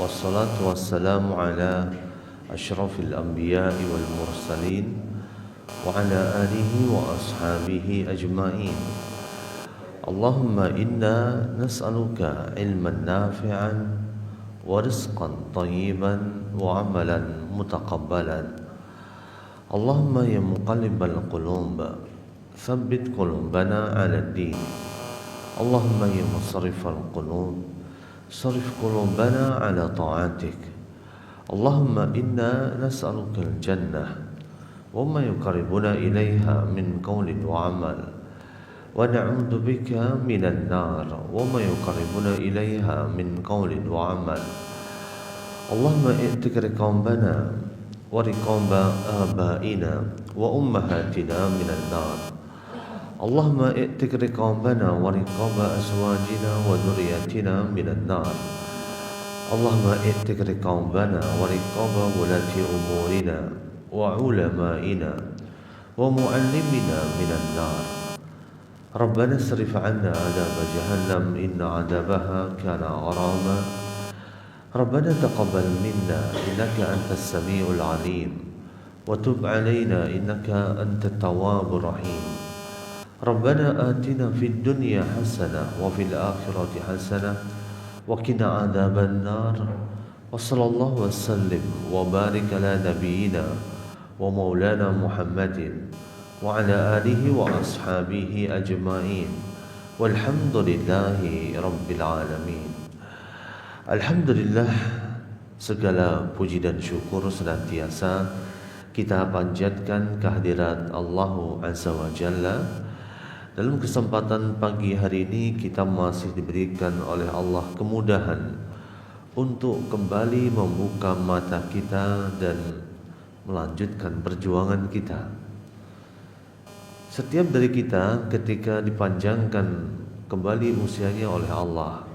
والصلاة والسلام على أشرف الأنبياء والمرسلين وعلى آله وأصحابه أجمعين. اللهم إنا نسألك علما نافعا ورزقا طيبا وعملا متقبلا. اللهم يا مقلب القلوب ثبت قلوبنا على الدين. اللهم يا مصرف القلوب صرف قلوبنا على طاعتك. اللهم إنا نسألك الجنة وما يقربنا إليها من قول وعمل، ونعوذ بك من النار وما يقربنا إليها من قول وعمل. اللهم ائتك رقابنا ورقاب آبائنا وأمهاتنا من النار. اللهم ائتك رقابنا ورقاب أزواجنا وذرياتنا من النار. اللهم ائتك رقابنا ورقاب ولاة أمورنا وعلمائنا ومعلمنا من النار. ربنا اصرف عنا عذاب جهنم إن عذابها كان غراما. ربنا تقبل منا إنك أنت السميع العليم وتب علينا إنك أنت التواب الرحيم. ربنا آتنا في الدنيا حسنة وفي الآخرة حسنة وقنا عذاب النار. وصلى الله وسلم وبارك على نبينا ومولانا محمد وعلى آله وأصحابه أجمعين والحمد لله رب العالمين. Alhamdulillah, segala puji dan syukur senantiasa kita panjatkan kehadirat Allah Azza wa Jalla. Dalam kesempatan pagi hari ini kita masih diberikan oleh Allah kemudahan untuk kembali membuka mata kita dan melanjutkan perjuangan kita. Setiap dari kita ketika dipanjangkan kembali usianya oleh Allah,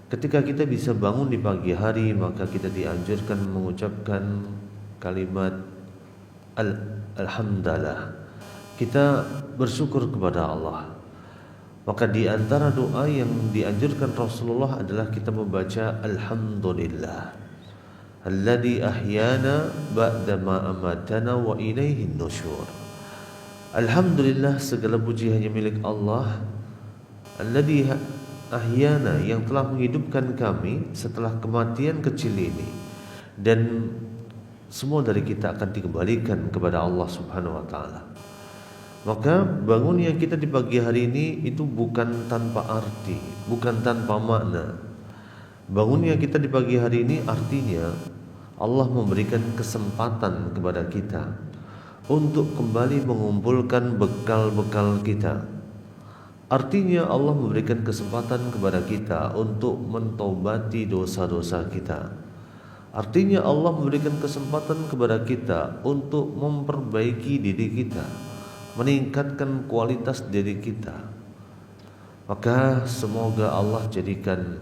ketika kita bisa bangun di pagi hari, maka kita dianjurkan mengucapkan kalimat Alhamdulillah. Kita bersyukur kepada Allah. Maka di antara doa yang dianjurkan Rasulullah adalah kita membaca Alhamdulillah alladzi ahyana ba'da ma amatana wa ilaihin nusyur. Alhamdulillah, segala puji hanya milik Allah. Alladzi ahyana, yang telah menghidupkan kami setelah kematian kecil ini, dan semua dari kita akan dikembalikan kepada Allah Subhanahu wa taala. Maka bangunnya kita di pagi hari ini itu bukan tanpa arti, bukan tanpa makna. Bangunnya kita di pagi hari ini artinya Allah memberikan kesempatan kepada kita untuk kembali mengumpulkan bekal-bekal kita. Artinya Allah memberikan kesempatan kepada kita untuk mentobati dosa-dosa kita. Artinya Allah memberikan kesempatan kepada kita untuk memperbaiki diri kita, meningkatkan kualitas diri kita. Maka semoga Allah jadikan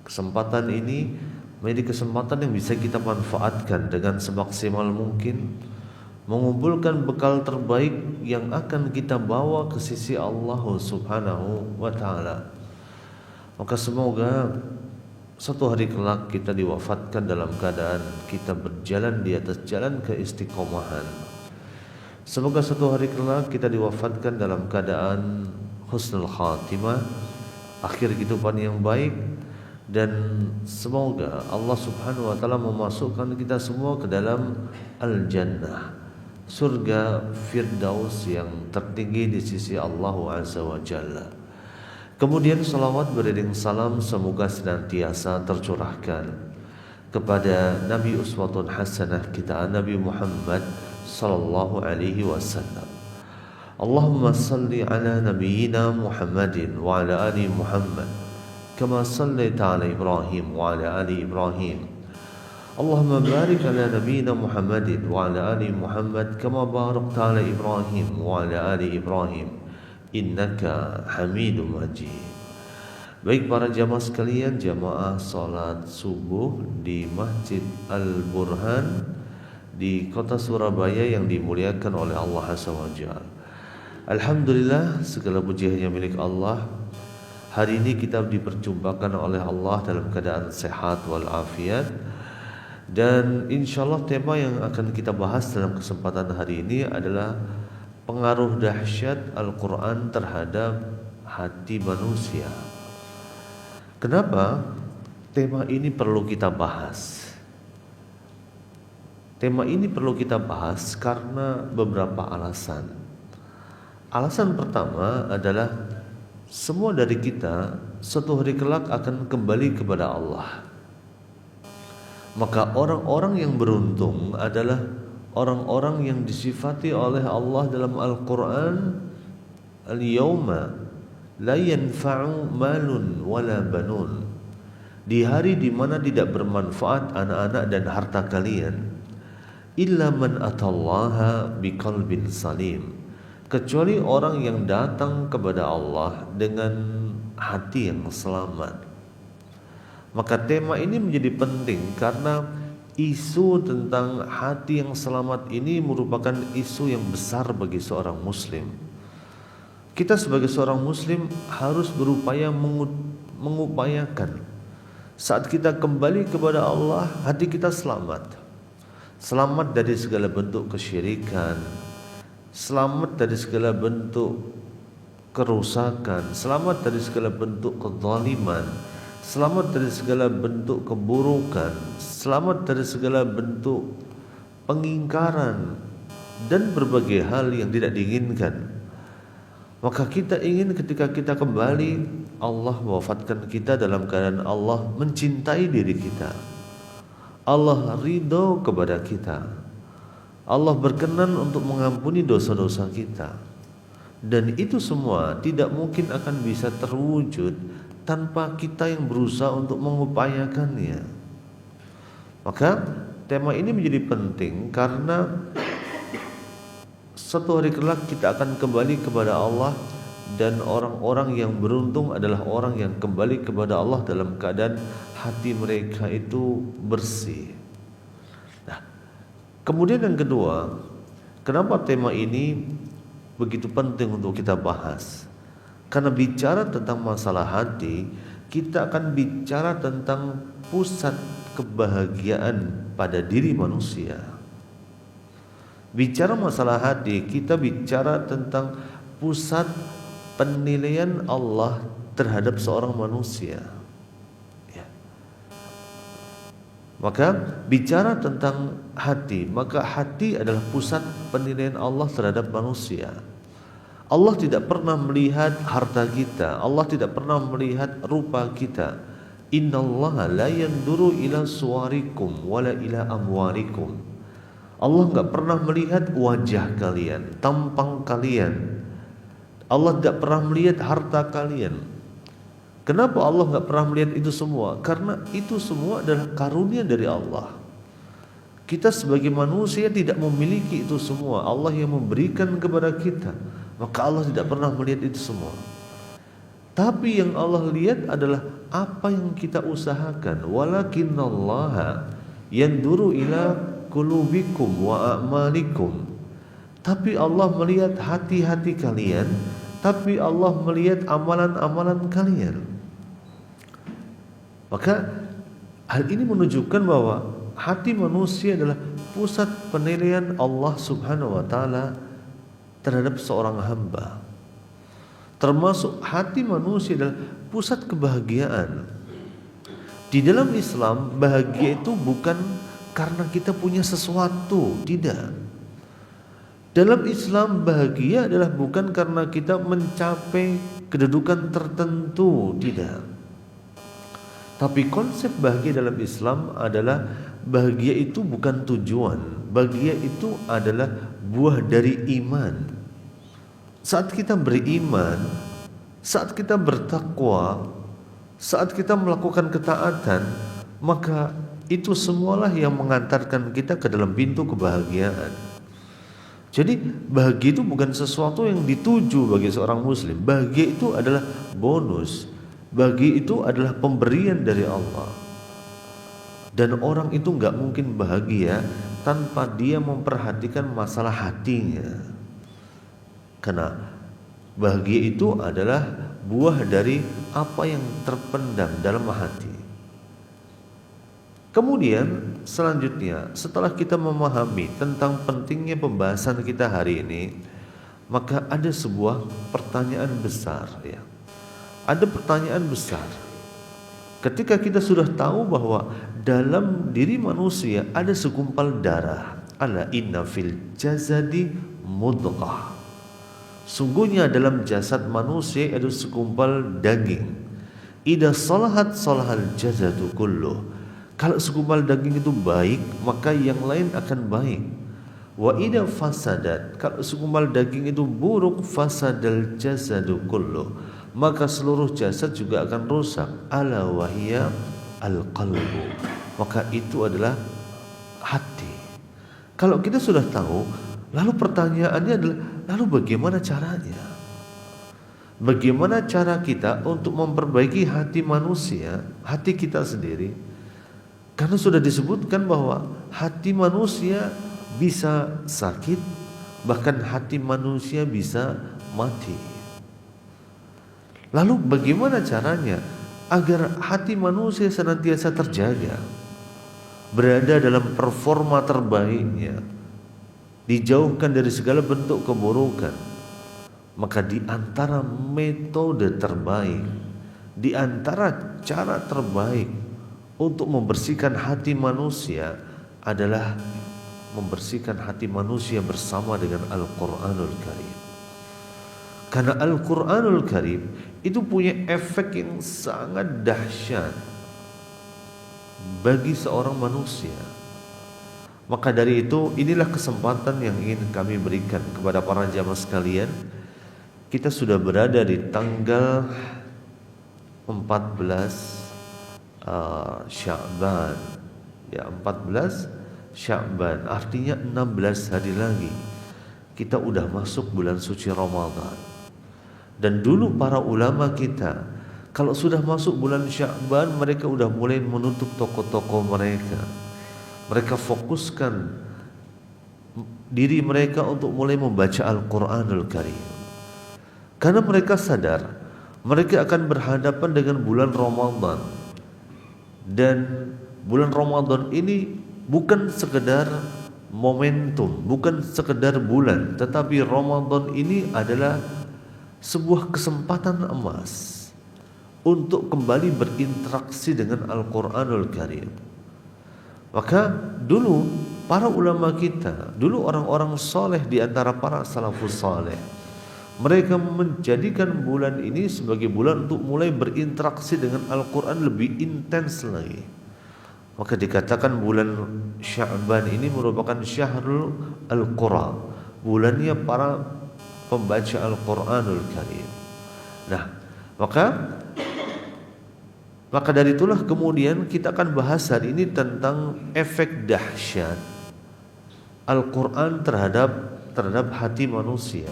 kesempatan ini menjadi kesempatan yang bisa kita manfaatkan dengan semaksimal mungkin, mengumpulkan bekal terbaik yang akan kita bawa ke sisi Allah Subhanahu wa taala. Maka semoga suatu hari kelak kita diwafatkan dalam keadaan kita berjalan di atas jalan keistiqomahan. Semoga suatu hari kelak kita diwafatkan dalam keadaan husnul khatimah, akhir kehidupan yang baik, dan semoga Allah Subhanahu wa taala memasukkan kita semua ke dalam al-jannah, surga Firdaus yang tertinggi di sisi Allah Azza wa Jalla. Kemudian salawat beriring salam semoga senantiasa tercurahkan kepada Nabi uswatun hasanah kita, Nabi Muhammad sallallahu alaihi wasallam. Allahumma salli ala nabiyyina Muhammadin wa ala ali Muhammad kama sallaita ala Ibrahim wa ala ali Ibrahim. Allahumma barik ala nabiyyina Muhammadin wa ala ali Muhammad kama barakta ala Ibrahim wa ala ali Ibrahim innaka Hamidum Majid. Baik para jamaah sekalian, jamaah salat subuh di Masjid Al-Burhan di kota Surabaya yang dimuliakan oleh Allah Azza wa Jalla. Alhamdulillah, segala puji hanya milik Allah. Hari ini kita diperjumpakan oleh Allah dalam keadaan sehat walafiat. Dan insyaallah tema yang akan kita bahas dalam kesempatan hari ini adalah pengaruh dahsyat Al-Quran terhadap hati manusia. Kenapa tema ini perlu kita bahas? Tema ini perlu kita bahas karena beberapa alasan. Alasan pertama adalah semua dari kita suatu hari kelak akan kembali kepada Allah. Maka orang-orang yang beruntung adalah orang-orang yang disifati oleh Allah dalam Al-Quran, al-yawma la yanfa'u malun wala banun. Di hari di mana tidak bermanfaat anak-anak dan harta kalian, illa man atallaha biqalbin salim, kecuali orang yang datang kepada Allah dengan hati yang selamat. Maka tema ini menjadi penting karena isu tentang hati yang selamat ini merupakan isu yang besar bagi seorang muslim. Kita sebagai seorang muslim harus berupaya mengupayakan saat kita kembali kepada Allah, hati kita selamat. Selamat dari segala bentuk kesyirikan, selamat dari segala bentuk kerusakan, selamat dari segala bentuk kezaliman, selamat dari segala bentuk keburukan, selamat dari segala bentuk pengingkaran dan berbagai hal yang tidak diinginkan. Maka kita ingin ketika kita kembali, Allah mewafatkan kita dalam keadaan Allah mencintai diri kita, Allah ridho kepada kita, Allah berkenan untuk mengampuni dosa-dosa kita. Dan itu semua tidak mungkin akan bisa terwujud tanpa kita yang berusaha untuk mengupayakannya. Maka tema ini menjadi penting karena suatu hari kelak kita akan kembali kepada Allah, dan orang-orang yang beruntung adalah orang yang kembali kepada Allah dalam keadaan hati mereka itu bersih. Nah, kemudian yang kedua, kenapa tema ini begitu penting untuk kita bahas? Karena bicara tentang masalah hati, kita akan bicara tentang pusat kebahagiaan pada diri manusia. Bicara masalah hati, kita bicara tentang pusat penilaian Allah terhadap seorang manusia. Ya. Maka bicara tentang hati, maka hati adalah pusat penilaian Allah terhadap manusia. Allah tidak pernah melihat harta kita, Allah tidak pernah melihat rupa kita. Innallaha la yanduru ila suwarikum wala ila amwarikum. Allah enggak pernah melihat wajah kalian, tampang kalian. Allah tidak pernah melihat harta kalian. Kenapa Allah enggak pernah melihat itu semua? Karena itu semua adalah karunia dari Allah. Kita sebagai manusia tidak memiliki itu semua, Allah yang memberikan kepada kita. Maka Allah tidak pernah melihat itu semua. Tapi yang Allah lihat adalah apa yang kita usahakan. Walakinallaha yanduru ila qulubikum wa a'malikum. Tapi Allah melihat hati-hati kalian, tapi Allah melihat amalan-amalan kalian. Maka hal ini menunjukkan bahwa hati manusia adalah pusat penilaian Allah Subhanahu wa taala terhadap seorang hamba. Termasuk hati manusia adalah pusat kebahagiaan. Di dalam Islam, bahagia itu bukan karena kita punya sesuatu, tidak. Dalam Islam, bahagia adalah bukan karena kita mencapai kedudukan tertentu, tidak. Tapi konsep bahagia dalam Islam adalah bahagia itu bukan tujuan, bahagia itu adalah buah dari iman. Saat kita beriman, saat kita bertakwa, saat kita melakukan ketaatan, maka itu semualah yang mengantarkan kita ke dalam pintu kebahagiaan. Jadi bahagia itu bukan sesuatu yang dituju bagi seorang muslim. Bahagia itu adalah bonus. Bahagia itu adalah pemberian dari Allah. Dan orang itu gak mungkin bahagia tanpa dia memperhatikan masalah hatinya. Karena Bahagia itu adalah buah dari apa yang terpendam dalam hati. Kemudian selanjutnya, setelah kita memahami tentang pentingnya pembahasan kita hari ini, maka ada sebuah pertanyaan besar ya. Ada pertanyaan besar. Ketika kita sudah tahu bahwa dalam diri manusia ada segumpal darah, ala inna fil jazadi mudghah. Sungguhnya dalam jasad manusia ada segumpal daging. Idza salahat salahal jasadu kulluh. Kalau segumpal daging itu baik, maka yang lain akan baik. Wa idza fasadat, kalau segumpal daging itu buruk, fasadal jasadu kulluh, maka seluruh jasad juga akan rusak. Ala wahiyya al-qalbu, maka itu adalah hati. Kalau kita sudah tahu, lalu pertanyaannya adalah, lalu bagaimana caranya? Bagaimana cara kita untuk memperbaiki hati manusia, hati kita sendiri? Karena sudah disebutkan bahwa hati manusia bisa sakit, bahkan hati manusia bisa mati. Lalu bagaimana caranya agar hati manusia senantiasa terjaga, berada dalam performa terbaiknya, dijauhkan dari segala bentuk keburukan? Maka di antara metode terbaik, di antara cara terbaik untuk membersihkan hati manusia adalah membersihkan hati manusia bersama dengan Al-Quranul Karim. Karena Al-Quranul Karim itu punya efek yang sangat dahsyat bagi seorang manusia. Maka dari itu, inilah kesempatan yang ingin kami berikan kepada para jamaah sekalian. Kita sudah berada di tanggal 14 Sya'ban, ya 14 Sya'ban, artinya 16 hari lagi kita udah masuk bulan suci Ramadan. Dan dulu para ulama kita, kalau sudah masuk bulan Sya'ban, mereka udah mulai menutup toko-toko mereka. Mereka fokuskan diri mereka untuk mulai membaca Al-Quranul Karim, karena mereka sadar mereka akan berhadapan dengan bulan Ramadan. Dan bulan Ramadan ini bukan sekedar momentum, bukan sekedar bulan, tetapi Ramadan ini adalah sebuah kesempatan emas untuk kembali berinteraksi dengan Al-Quranul Karim. Maka dulu para ulama kita, dulu orang-orang soleh di antara para salafus soleh, mereka menjadikan bulan ini sebagai bulan untuk mulai berinteraksi dengan Al-Quran lebih intens lagi. Maka dikatakan bulan Sya'ban ini merupakan Syahrul Al-Qura, bulannya para pembaca Al-Quranul Karim. Nah, maka dari itulah kemudian kita akan bahas hari ini tentang efek dahsyat Al-Quran terhadap hati manusia.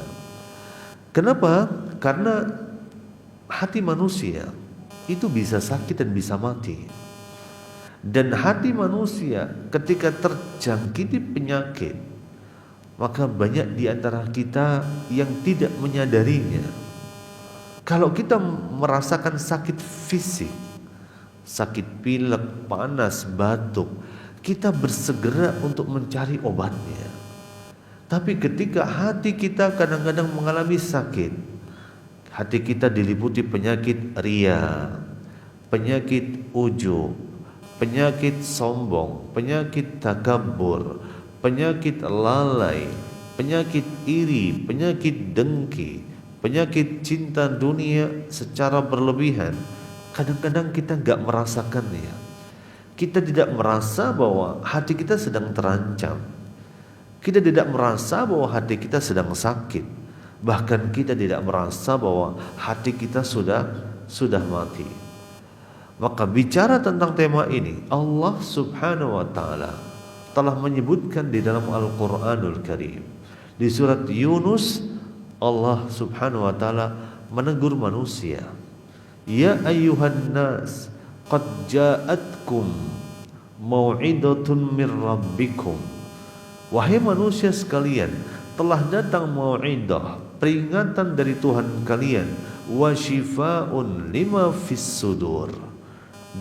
Kenapa? Karena hati manusia itu bisa sakit dan bisa mati. Dan hati manusia ketika terjangkiti penyakit, maka banyak di antara kita yang tidak menyadarinya. Kalau kita merasakan sakit fisik, sakit pilek, panas, batuk, kita bersegera untuk mencari obatnya. Tapi ketika hati kita kadang-kadang mengalami sakit, hati kita diliputi penyakit ria, penyakit ujub, penyakit sombong, penyakit takabur, penyakit lalai, penyakit iri, penyakit dengki, penyakit cinta dunia secara berlebihan. Kadang-kadang kita nggak merasakannya. Kita tidak merasa bahwa hati kita sedang terancam. Kita tidak merasa bahwa hati kita sedang sakit. Bahkan kita tidak merasa bahwa hati kita sudah mati. Maka bicara tentang tema ini, Allah Subhanahu wa taala telah menyebutkan di dalam Al-Qur'anul Karim. Di surat Yunus, Allah Subhanahu wa taala menegur manusia. Ya ayyuhan nas, qad ja'atkum mau'idatun mir rabbikum. Wahai manusia sekalian, telah datang mau'idah, peringatan dari Tuhan kalian, wa syifaa'un lima fis sudur,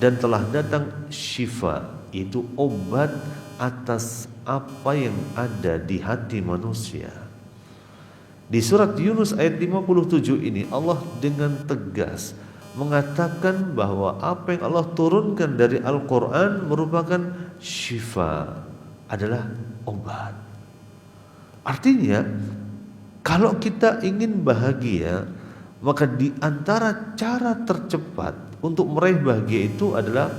dan telah datang syifa, itu obat atas apa yang ada di hati manusia. Di surat Yunus ayat 57 ini Allah dengan tegas mengatakan bahwa apa yang Allah turunkan dari Al-Quran merupakan syifa, adalah obat. Artinya kalau kita ingin bahagia, maka di antara cara tercepat untuk meraih bahagia itu adalah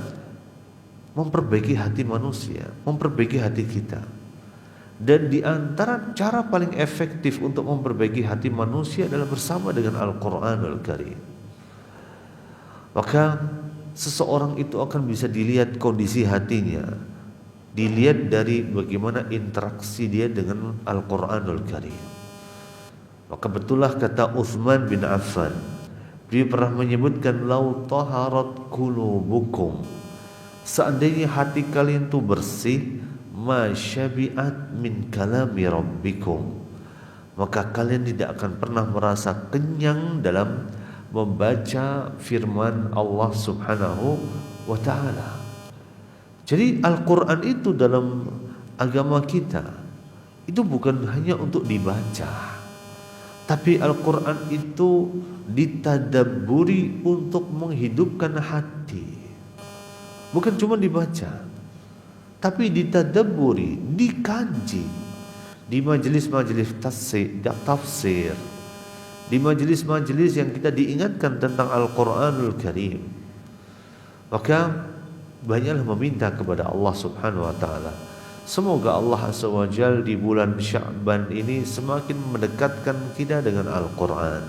memperbaiki hati manusia, memperbaiki hati kita. Dan di antara cara paling efektif untuk memperbaiki hati manusia adalah bersama dengan Al-Quranul Karim. Maka seseorang itu akan bisa dilihat kondisi hatinya, dilihat dari bagaimana interaksi dia dengan Al-Quranul Karim. Maka betullah kata Uthman bin Affan, dia pernah menyebutkan, lau taharat qulubukum, seandainya hati kalian itu bersih, ma syabi'at min kalami rabbikum, maka kalian tidak akan pernah merasa kenyang dalam membaca firman Allah Subhanahu wa ta'ala. Jadi Al-Quran itu dalam agama kita itu bukan hanya untuk dibaca, tapi Al-Quran itu ditadabburi untuk menghidupkan hati. Bukan cuma dibaca, tapi ditadabburi, dikaji di majelis-majelis tafsir, di majelis-majelis yang kita diingatkan tentang Al-Quranul Karim. Maka banyaklah meminta kepada Allah Subhanahu wa ta'ala, semoga Allah Azza wa Jalla di bulan Sya'ban ini semakin mendekatkan kita dengan Al-Quran,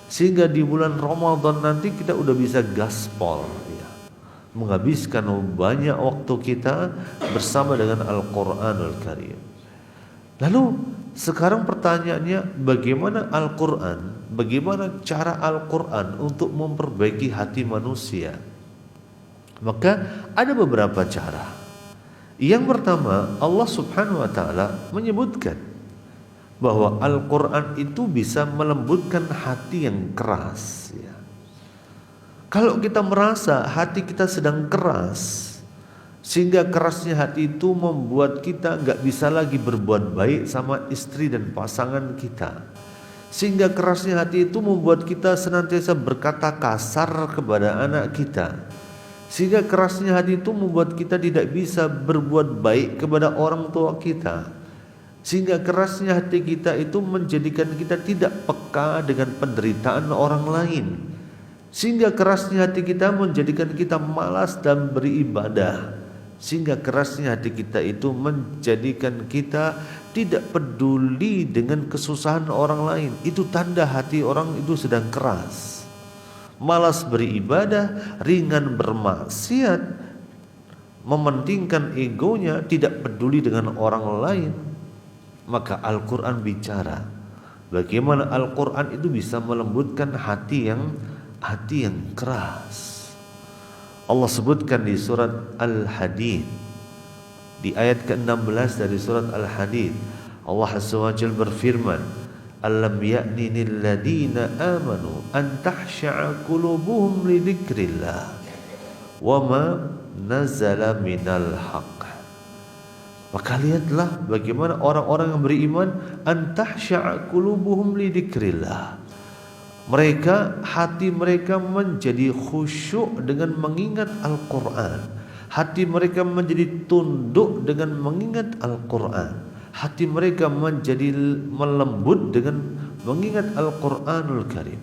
sehingga di bulan Ramadan nanti kita udah bisa gaspol, menghabiskan banyak waktu kita bersama dengan Al-Quranul Karim. Lalu sekarang pertanyaannya, bagaimana Al-Quran, bagaimana cara Al-Quran untuk memperbaiki hati manusia? Maka ada beberapa cara. Yang pertama, Allah Subhanahu wa ta'ala menyebutkan bahwa Al-Quran itu bisa melembutkan hati yang keras. Kalau kita merasa hati kita sedang keras, sehingga kerasnya hati itu membuat kita gak bisa lagi berbuat baik sama istri dan pasangan kita, sehingga kerasnya hati itu membuat kita senantiasa berkata kasar kepada anak kita, sehingga kerasnya hati itu membuat kita tidak bisa berbuat baik kepada orang tua kita, sehingga kerasnya hati kita itu menjadikan kita tidak peka dengan penderitaan orang lain, sehingga kerasnya hati kita menjadikan kita malas dan beribadah, sehingga kerasnya hati kita itu menjadikan kita tidak peduli dengan kesusahan orang lain. Itu tanda hati orang itu sedang keras, malas beribadah, ringan bermaksiat, mementingkan egonya, tidak peduli dengan orang lain. Maka Al-Quran bicara bagaimana Al-Quran itu bisa melembutkan hati yang keras. Allah sebutkan di surat Al-Hadid, di ayat ke-16 dari surat Al-Hadid, Allah Azza wa Jalla berfirman, alam ya'ni lil ladina amanu an tahsha'a qulubuhum li dzikrillah wa ma nazala minal haqq. Maka lihatlah bagaimana orang-orang yang beriman, an tahsha'a qulubuhum li dzikrillah, mereka, hati mereka menjadi khusyuk dengan mengingat Al-Quran. Hati mereka menjadi tunduk dengan mengingat Al-Quran. Hati mereka menjadi melembut dengan mengingat Al-Quranul Karim.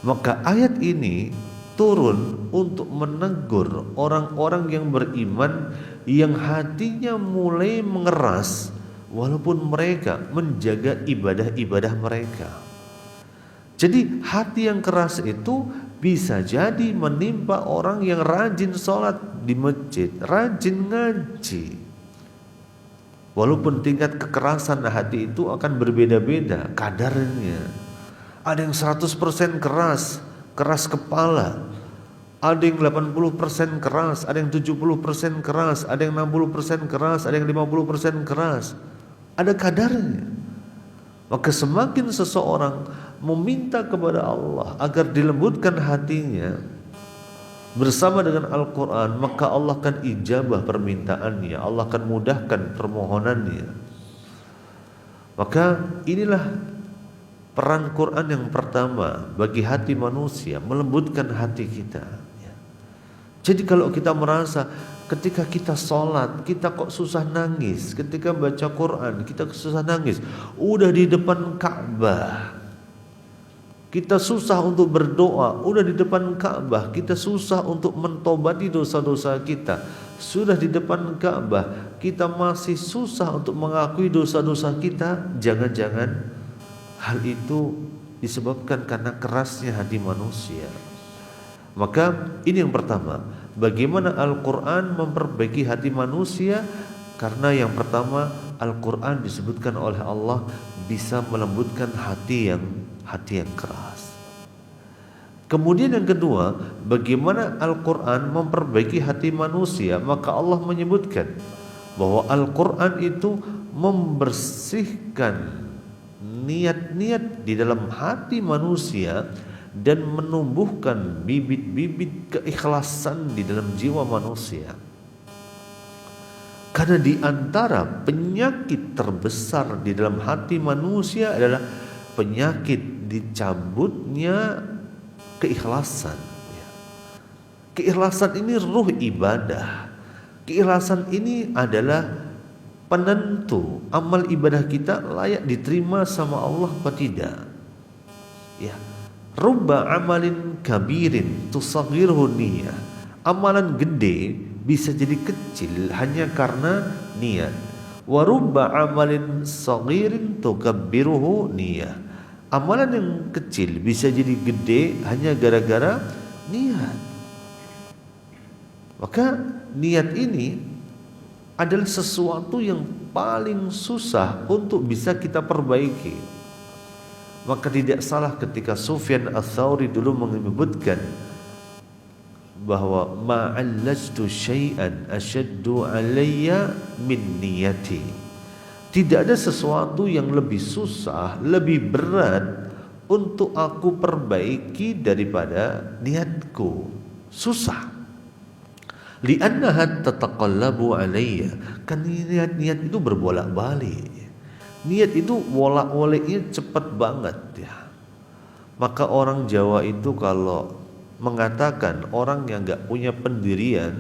Maka ayat ini turun untuk menegur orang-orang yang beriman yang hatinya mulai mengeras, walaupun mereka menjaga ibadah-ibadah mereka. Jadi hati yang keras itu bisa jadi menimpa orang yang rajin sholat di masjid, rajin ngaji. Walaupun tingkat kekerasan hati itu akan berbeda-beda kadarnya. Ada yang 100% keras, keras kepala. Ada yang 80% keras, ada yang 70% keras, ada yang 60% keras, ada yang 50% keras. Ada kadarnya. Maka semakin seseorang meminta kepada Allah agar dilembutkan hatinya bersama dengan Al-Quran, maka Allah akan ijabah permintaannya, Allah akan mudahkan permohonannya. Maka inilah peran Quran yang pertama bagi hati manusia, melembutkan hati kita. Jadi kalau kita merasa ketika kita sholat kita kok susah nangis, ketika baca Quran kita susah nangis, udah di depan Ka'bah kita susah untuk berdoa, udah di depan Ka'bah kita susah untuk mentobati dosa-dosa kita, sudah di depan Ka'bah kita masih susah untuk mengakui dosa-dosa kita, jangan-jangan hal itu disebabkan karena kerasnya hati manusia. Maka ini yang pertama, bagaimana Al-Quran memperbaiki hati manusia. Karena yang pertama, Al-Quran disebutkan oleh Allah bisa melembutkan hati yang keras. Kemudian yang kedua, bagaimana Al-Quran memperbaiki hati manusia. Maka Allah menyebutkan bahwa Al-Quran itu membersihkan niat-niat di dalam hati manusia dan menumbuhkan bibit-bibit keikhlasan di dalam jiwa manusia. Karena di antara penyakit terbesar di dalam hati manusia adalah penyakit dicabutnya keikhlasan. Keikhlasan ini ruh ibadah. Keikhlasan ini adalah penentu amal ibadah kita layak diterima sama Allah atau tidak. Ya. Rubba amalin kabirin tusaghirhu niyah. Amalan gede bisa jadi kecil hanya karena niat. Wa rubba amalin saghirin tukabbiruhu niyah. Amalan yang kecil bisa jadi gede hanya gara-gara niat. Maka niat ini adalah sesuatu yang paling susah untuk bisa kita perbaiki. Maka tidak salah ketika Sufyan Ats-Tsauri dulu menyebutkan bahwa ma'allajtu syai'an asyaddu alayya min niyati. Tidak ada sesuatu yang lebih susah, lebih berat untuk aku perbaiki daripada niatku. Susah. Li'annaha tataqallabu alayya. Kan niat-niat itu berbolak-balik. Niat itu wolak-waliknya cepat banget ya. Maka orang Jawa itu kalau mengatakan orang yang gak punya pendirian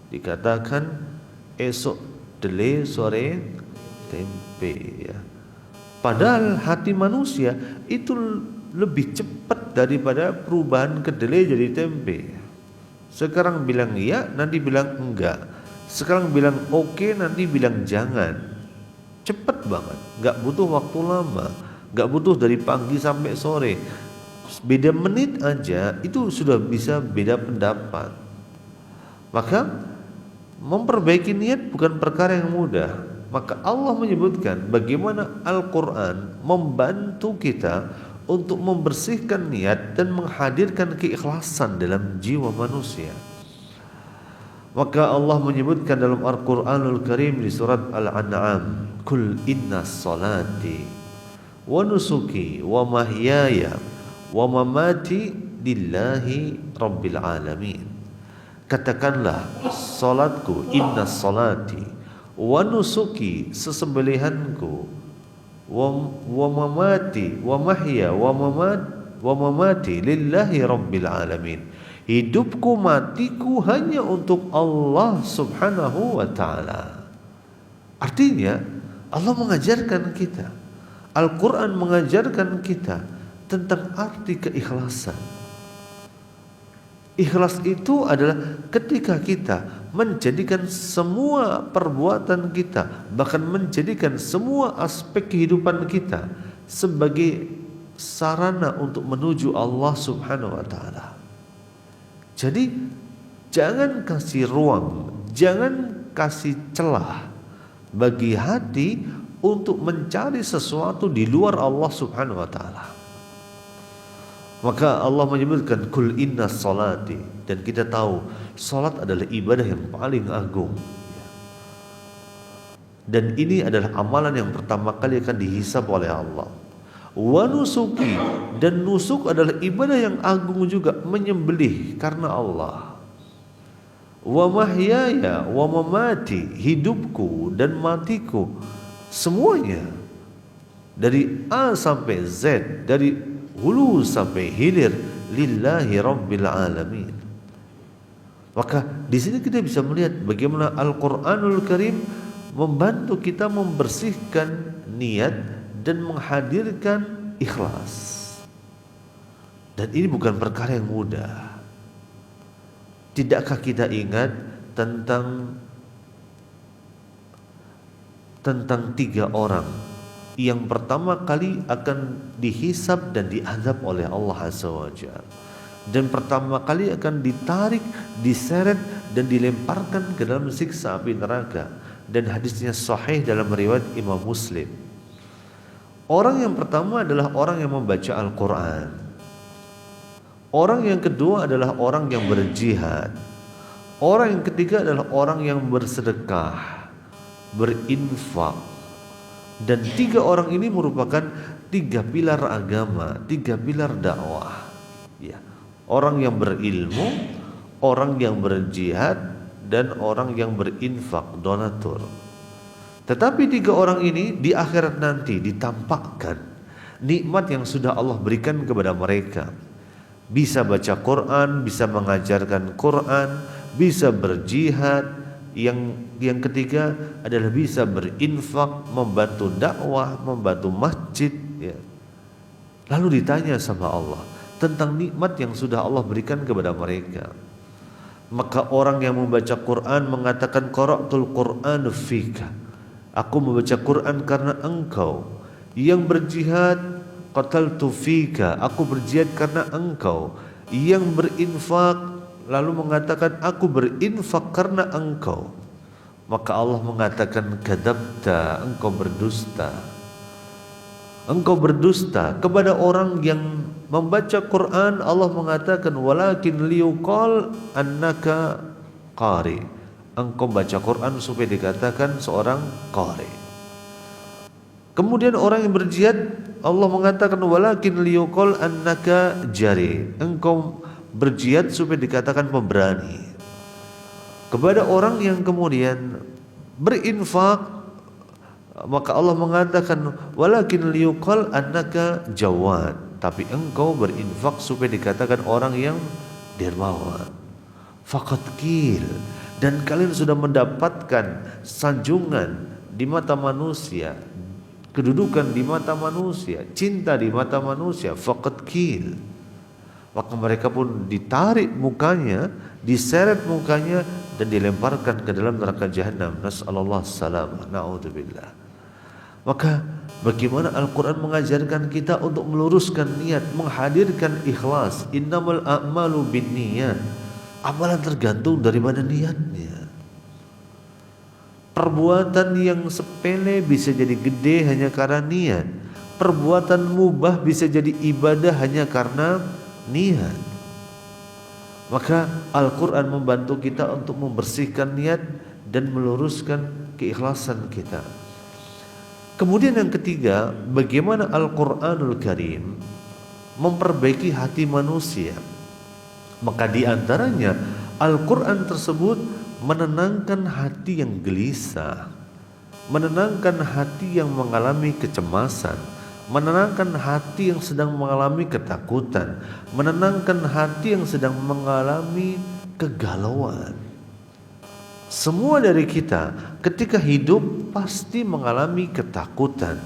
dikatakan esok dele sore tempe ya. Padahal hati manusia itu lebih cepat daripada perubahan kedelai jadi tempe. Sekarang bilang iya, nanti bilang enggak. Sekarang bilang oke, nanti bilang jangan. Cepat banget, nggak butuh waktu lama, nggak butuh dari pagi sampai sore, beda menit aja itu sudah bisa beda pendapat. Maka memperbaiki niat bukan perkara yang mudah. Maka Allah menyebutkan bagaimana Al-Quran membantu kita untuk membersihkan niat dan menghadirkan keikhlasan dalam jiwa manusia. Maka Allah menyebutkan dalam Al-Quranul Karim di surat Al-An'am, Kul inna salati wa nusuki wa mahyaya wa mamati lillahi rabbil alamin. Katakanlah salatku, inna salati wa nusuki, sesembelihanku, wa mamati wa mahya wa mamati lillahi rabbil alamin. Hidupku matiku hanya untuk Allah subhanahu wa ta'ala. Artinya Allah mengajarkan kita, Al-Quran mengajarkan kita tentang arti keikhlasan. Ikhlas itu adalah ketika kita menjadikan semua perbuatan kita, bahkan menjadikan semua aspek kehidupan kita sebagai sarana untuk menuju Allah subhanahu wa ta'ala. Jadi jangan kasih ruang, jangan kasih celah bagi hati untuk mencari sesuatu di luar Allah subhanahu wa ta'ala. Maka Allah menyebutkan kul inna salati, dan kita tahu salat adalah ibadah yang paling agung. Dan ini adalah amalan yang pertama kali akan dihisab oleh Allah. Wa nusuki, dan nusuk adalah ibadah yang agung juga, menyembelih karena Allah. Wa mahyaya wa mamati, hidupku dan matiku, semuanya dari A sampai Z, dari hulu sampai hilir, lillahi rabbil alamin. Maka di sini kita bisa melihat bagaimana Al-Qur'anul Karim membantu kita membersihkan niat dan menghadirkan ikhlas. Dan ini bukan perkara yang mudah. Tidakkah kita ingat tentang 3 orang yang pertama kali akan dihisab dan diazab oleh Allah Azza wa Jalla, dan pertama kali akan ditarik, diseret dan dilemparkan ke dalam siksa api neraka, dan hadisnya sahih dalam riwayat Imam Muslim. Orang yang pertama adalah orang yang membaca Al-Quran. Orang yang kedua adalah orang yang berjihad. Orang yang ketiga adalah orang yang bersedekah, berinfak. Dan 3 orang ini merupakan 3 pilar agama, 3 pilar dakwah. Ya. Orang yang berilmu, orang yang berjihad, dan orang yang berinfak, donatur. Tetapi 3 orang ini di akhirat nanti ditampakkan nikmat yang sudah Allah berikan kepada mereka. Bisa baca Quran, bisa mengajarkan Quran, bisa berjihad. Yang ketiga adalah bisa berinfak, membantu dakwah, membantu masjid. Ya. Lalu ditanya sama Allah tentang nikmat yang sudah Allah berikan kepada mereka. Maka orang yang membaca Quran mengatakan, qara'tul Qur'an fika, aku membaca Quran karena engkau. Yang berjihad, qataltu fika, aku berjihad karena engkau. Yang berinfak lalu mengatakan, aku berinfak karena engkau. Maka Allah mengatakan, kadzabta, engkau berdusta. Engkau berdusta. Kepada orang yang membaca Quran, Allah mengatakan, walakin liyuqal annaka qari, engkau baca Quran supaya dikatakan seorang qari. Kemudian orang yang berjihad, Allah mengatakan, walakin liyuqal annaka jari, engkau berjihad supaya dikatakan pemberani. Kepada orang yang kemudian berinfak, maka Allah mengatakan, walakin liyuqal annaka jawad, tapi engkau berinfak supaya dikatakan orang yang dermawan. Faqad qil, dan kalian sudah mendapatkan sanjungan di mata manusia, kedudukan di mata manusia, cinta di mata manusia. Faqad qil. Maka mereka pun ditarik mukanya, diseret mukanya, dan dilemparkan ke dalam neraka jahanam. Nas'alullah salamah, na'udzubillah. Maka bagaimana Al-Quran mengajarkan kita untuk meluruskan niat, menghadirkan ikhlas. Innamal a'malu binniyat, amalan tergantung daripada niatnya. Perbuatan yang sepele bisa jadi gede hanya karena niat. Perbuatan mubah bisa jadi ibadah hanya karena niat. Maka Al-Quran membantu kita untuk membersihkan niat dan meluruskan keikhlasan kita. Kemudian yang ketiga, bagaimana Al-Quranul Karim memperbaiki hati manusia. Maka di antaranya Al-Quran tersebut menenangkan hati yang gelisah, menenangkan hati yang mengalami kecemasan, menenangkan hati yang sedang mengalami ketakutan, menenangkan hati yang sedang mengalami kegalauan. Semua dari kita ketika hidup pasti mengalami ketakutan,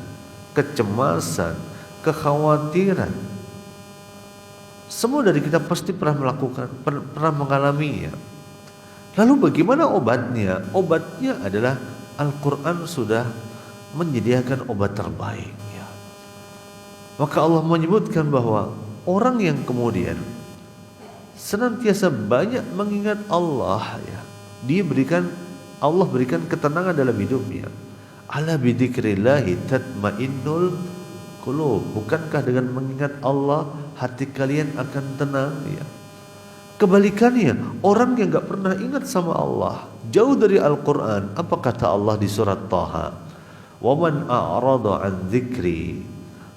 kecemasan, kekhawatiran. Semua dari kita pasti pernah mengalaminya. Lalu bagaimana obatnya? Obatnya adalah Al-Quran sudah menyediakan obat terbaik. Maka Allah menyebutkan bahwa orang yang kemudian senantiasa banyak mengingat Allah, ya, Allah berikan ketenangan dalam hidupnya. Ala bidzikrillahi tatmainnul qulub. Bukankah dengan mengingat Allah hati kalian akan tenang, ya? Kebalikannya, orang yang enggak pernah ingat sama Allah, jauh dari Al-Quran. Apa kata Allah di surat Taha? Waman a'rada an dzikri,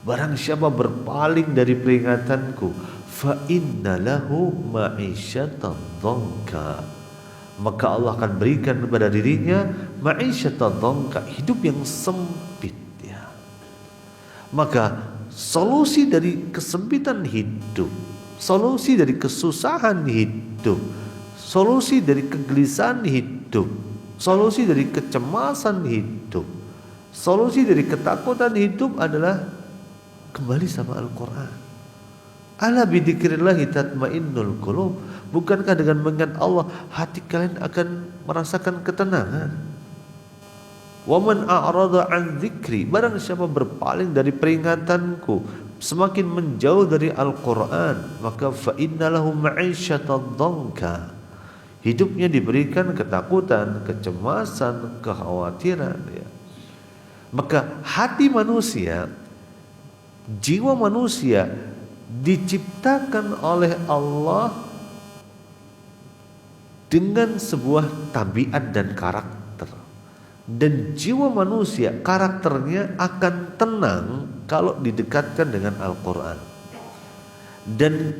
barang siapa berpaling dari peringatanku, fa inna lahu ma'isyatan dhanka, maka Allah akan berikan kepada dirinya ma'isyatan dhanka, hidup yang sempit ya. Maka solusi dari kesempitan hidup, solusi dari kesusahan hidup, solusi dari kegelisahan hidup, solusi dari kecemasan hidup, solusi dari ketakutan hidup adalah kembali sama Al-Quran. Ala bidzikrillahi tatmainnul qulub. Bukankah dengan mengingat Allah hati kalian akan merasakan ketenangan? Waman a'rada an dzikri, barang siapa berpaling dari peringatanku, semakin menjauh dari Al-Quran, maka fa innalahu ma'isyatan dhanka, hidupnya diberikan ketakutan, kecemasan, kekhawatiran ya. Maka hati manusia, jiwa manusia diciptakan oleh Allah dengan sebuah tabiat dan karakter. Dan jiwa manusia karakternya akan tenang kalau didekatkan dengan Al-Quran. Dan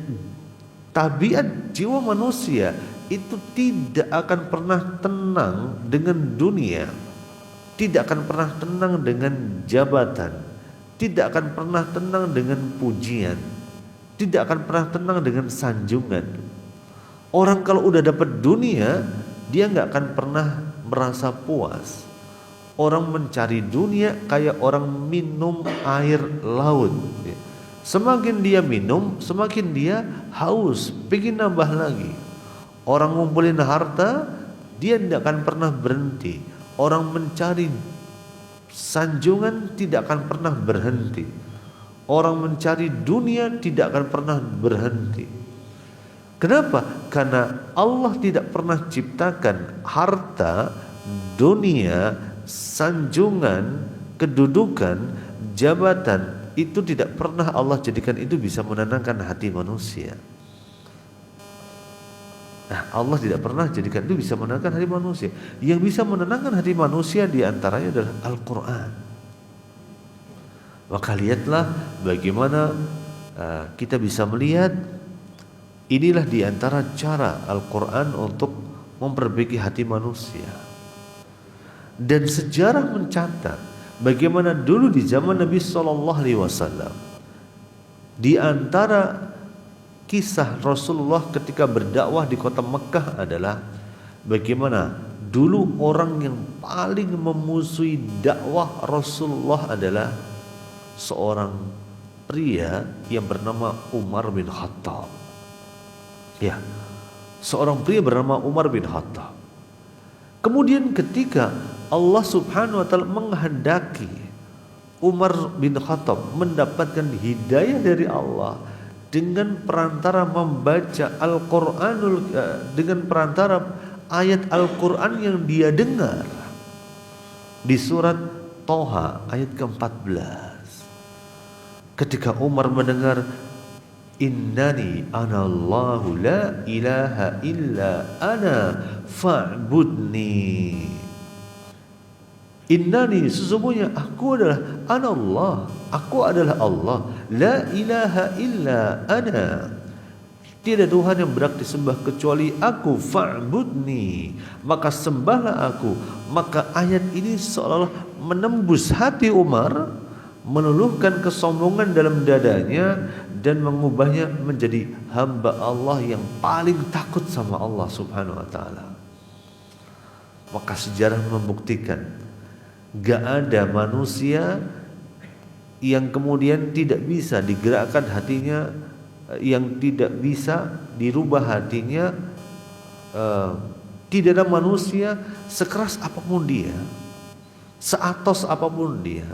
tabiat jiwa manusia itu tidak akan pernah tenang dengan dunia, tidak akan pernah tenang dengan jabatan, tidak akan pernah tenang dengan pujian, tidak akan pernah tenang dengan sanjungan. Orang kalau udah dapat dunia, dia nggak akan pernah merasa puas. Orang mencari dunia kayak orang minum air laut. Semakin dia minum, semakin dia haus, pengen nambah lagi. Orang ngumpulin harta, dia tidak akan pernah berhenti. Orang mencari sanjungan tidak akan pernah berhenti. Orang mencari dunia tidak akan pernah berhenti. Kenapa? Karena Allah tidak pernah ciptakan harta, dunia, sanjungan, kedudukan, jabatan, itu tidak pernah Allah jadikan itu bisa menenangkan hati manusia. Nah, Allah tidak pernah jadikan itu bisa menenangkan hati manusia. Yang bisa menenangkan hati manusia diantaranya adalah Al-Quran. Maka lihatlah bagaimana kita bisa melihat, inilah diantara cara Al-Quran untuk memperbaiki hati manusia. Dan sejarah mencatat bagaimana dulu di zaman Nabi SAW, di antara kisah Rasulullah ketika berdakwah di kota Mekah adalah bagaimana dulu orang yang paling memusuhi dakwah Rasulullah adalah seorang pria yang bernama Umar bin Khattab. Ya, seorang pria bernama Umar bin Khattab. Kemudian ketika Allah Subhanahu wa taala menghendaki Umar bin Khattab mendapatkan hidayah dari Allah dengan perantara membaca Al-Qur'anul, dengan perantara ayat Al-Qur'an yang dia dengar di surat Toha ayat ke-14. Ketika Umar mendengar innani anallahu la ilaha illa ana fa'budni, innani sesungguhnya aku adalah anallah, aku adalah Allah, la ilaha illa ana, tidak Tuhan yang berhak disembah kecuali aku, fa'budni, maka sembahlah aku. Maka ayat ini seolah-olah menembus hati Umar, meluluhkan kesombongan dalam dadanya dan mengubahnya menjadi hamba Allah yang paling takut sama Allah Subhanahu wa taala. Maka sejarah membuktikan gak ada manusia yang kemudian tidak bisa digerakkan hatinya, yang tidak bisa dirubah hatinya. Tidak ada manusia sekeras apapun dia, seatos apapun dia,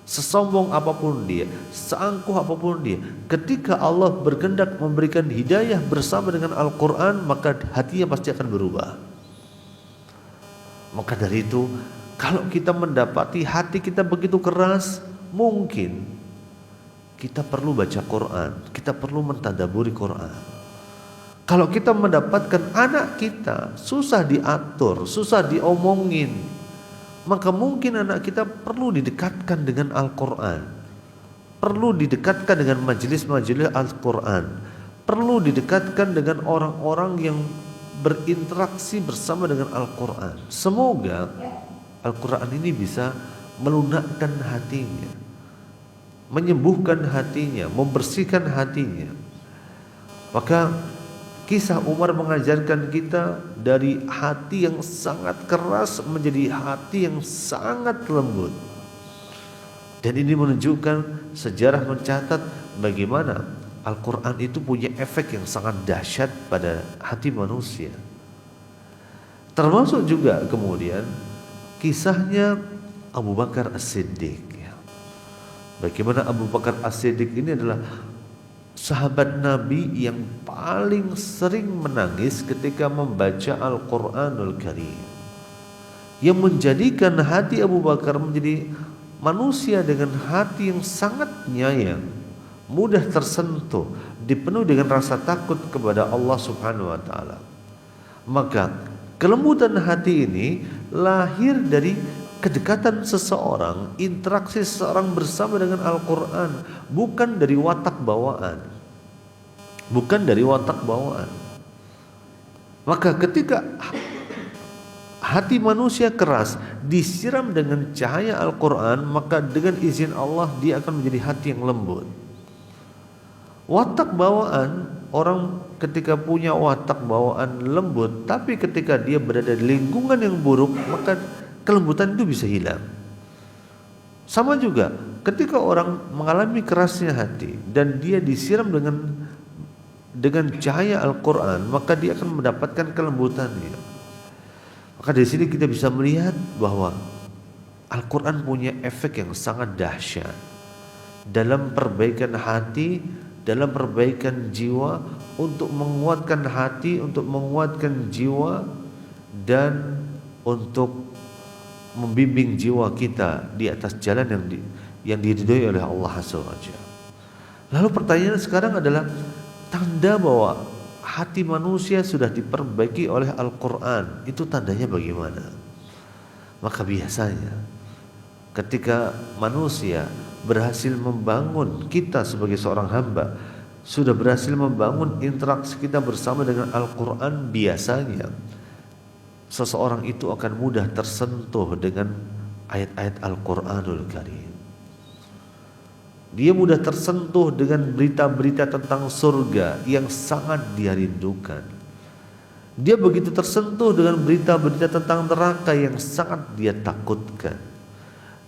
sesombong apapun dia, seangkuh apapun dia, ketika Allah berkehendak memberikan hidayah bersama dengan Al-Quran, maka hatinya pasti akan berubah. Maka dari itu, kalau kita mendapati hati kita begitu keras, mungkin kita perlu baca Quran, kita perlu mentadaburi Quran. Kalau kita mendapatkan anak kita susah diatur, susah diomongin, maka mungkin anak kita perlu didekatkan dengan Al-Quran, perlu didekatkan dengan majelis-majelis Al-Quran, perlu didekatkan dengan orang-orang yang berinteraksi bersama dengan Al-Quran. Semoga Al-Quran ini bisa melunakkan hatinya, menyembuhkan hatinya, membersihkan hatinya. Maka kisah Umar mengajarkan kita dari hati yang sangat keras menjadi hati yang sangat lembut. Dan ini menunjukkan, sejarah mencatat bagaimana Al-Quran itu punya efek yang sangat dahsyat pada hati manusia. Termasuk juga kemudian kisahnya Abu Bakar As-Siddiq. Bagaimana Abu Bakar As-Siddiq ini adalah sahabat Nabi yang paling sering menangis ketika membaca Al-Quranul Karim, yang menjadikan hati Abu Bakar menjadi manusia dengan hati yang sangat penyayang, mudah tersentuh, dipenuhi dengan rasa takut kepada Allah Subhanahu wa taala. Maka kelembutan hati ini lahir dari kedekatan seseorang, interaksi seseorang bersama dengan Al-Quran, bukan dari watak bawaan, bukan dari watak bawaan. Maka ketika hati manusia keras disiram dengan cahaya Al-Quran, maka dengan izin Allah dia akan menjadi hati yang lembut. Watak bawaan, orang ketika punya watak bawaan lembut, tapi ketika dia berada di lingkungan yang buruk, maka kelembutan itu bisa hilang. Sama juga ketika orang mengalami kerasnya hati dan dia disiram dengan cahaya Al-Quran, maka dia akan mendapatkan kelembutannya. Maka dari sini kita bisa melihat bahwa Al-Quran punya efek yang sangat dahsyat dalam perbaikan hati, dalam perbaikan jiwa, untuk menguatkan hati, untuk menguatkan jiwa, dan untuk membimbing jiwa kita di atas jalan yang diridhoi oleh Allah SWT. Lalu pertanyaan sekarang adalah, tanda bahwa hati manusia sudah diperbaiki oleh Al-Quran, itu tandanya bagaimana? Maka biasanya ketika manusia berhasil membangun, kita sebagai seorang hamba sudah berhasil membangun interaksi kita bersama dengan Al-Quran, biasanya seseorang itu akan mudah tersentuh dengan ayat-ayat Al-Quranul Karim. Dia mudah tersentuh dengan berita-berita tentang surga yang sangat dia rindukan. Dia begitu tersentuh dengan berita-berita tentang neraka yang sangat dia takutkan.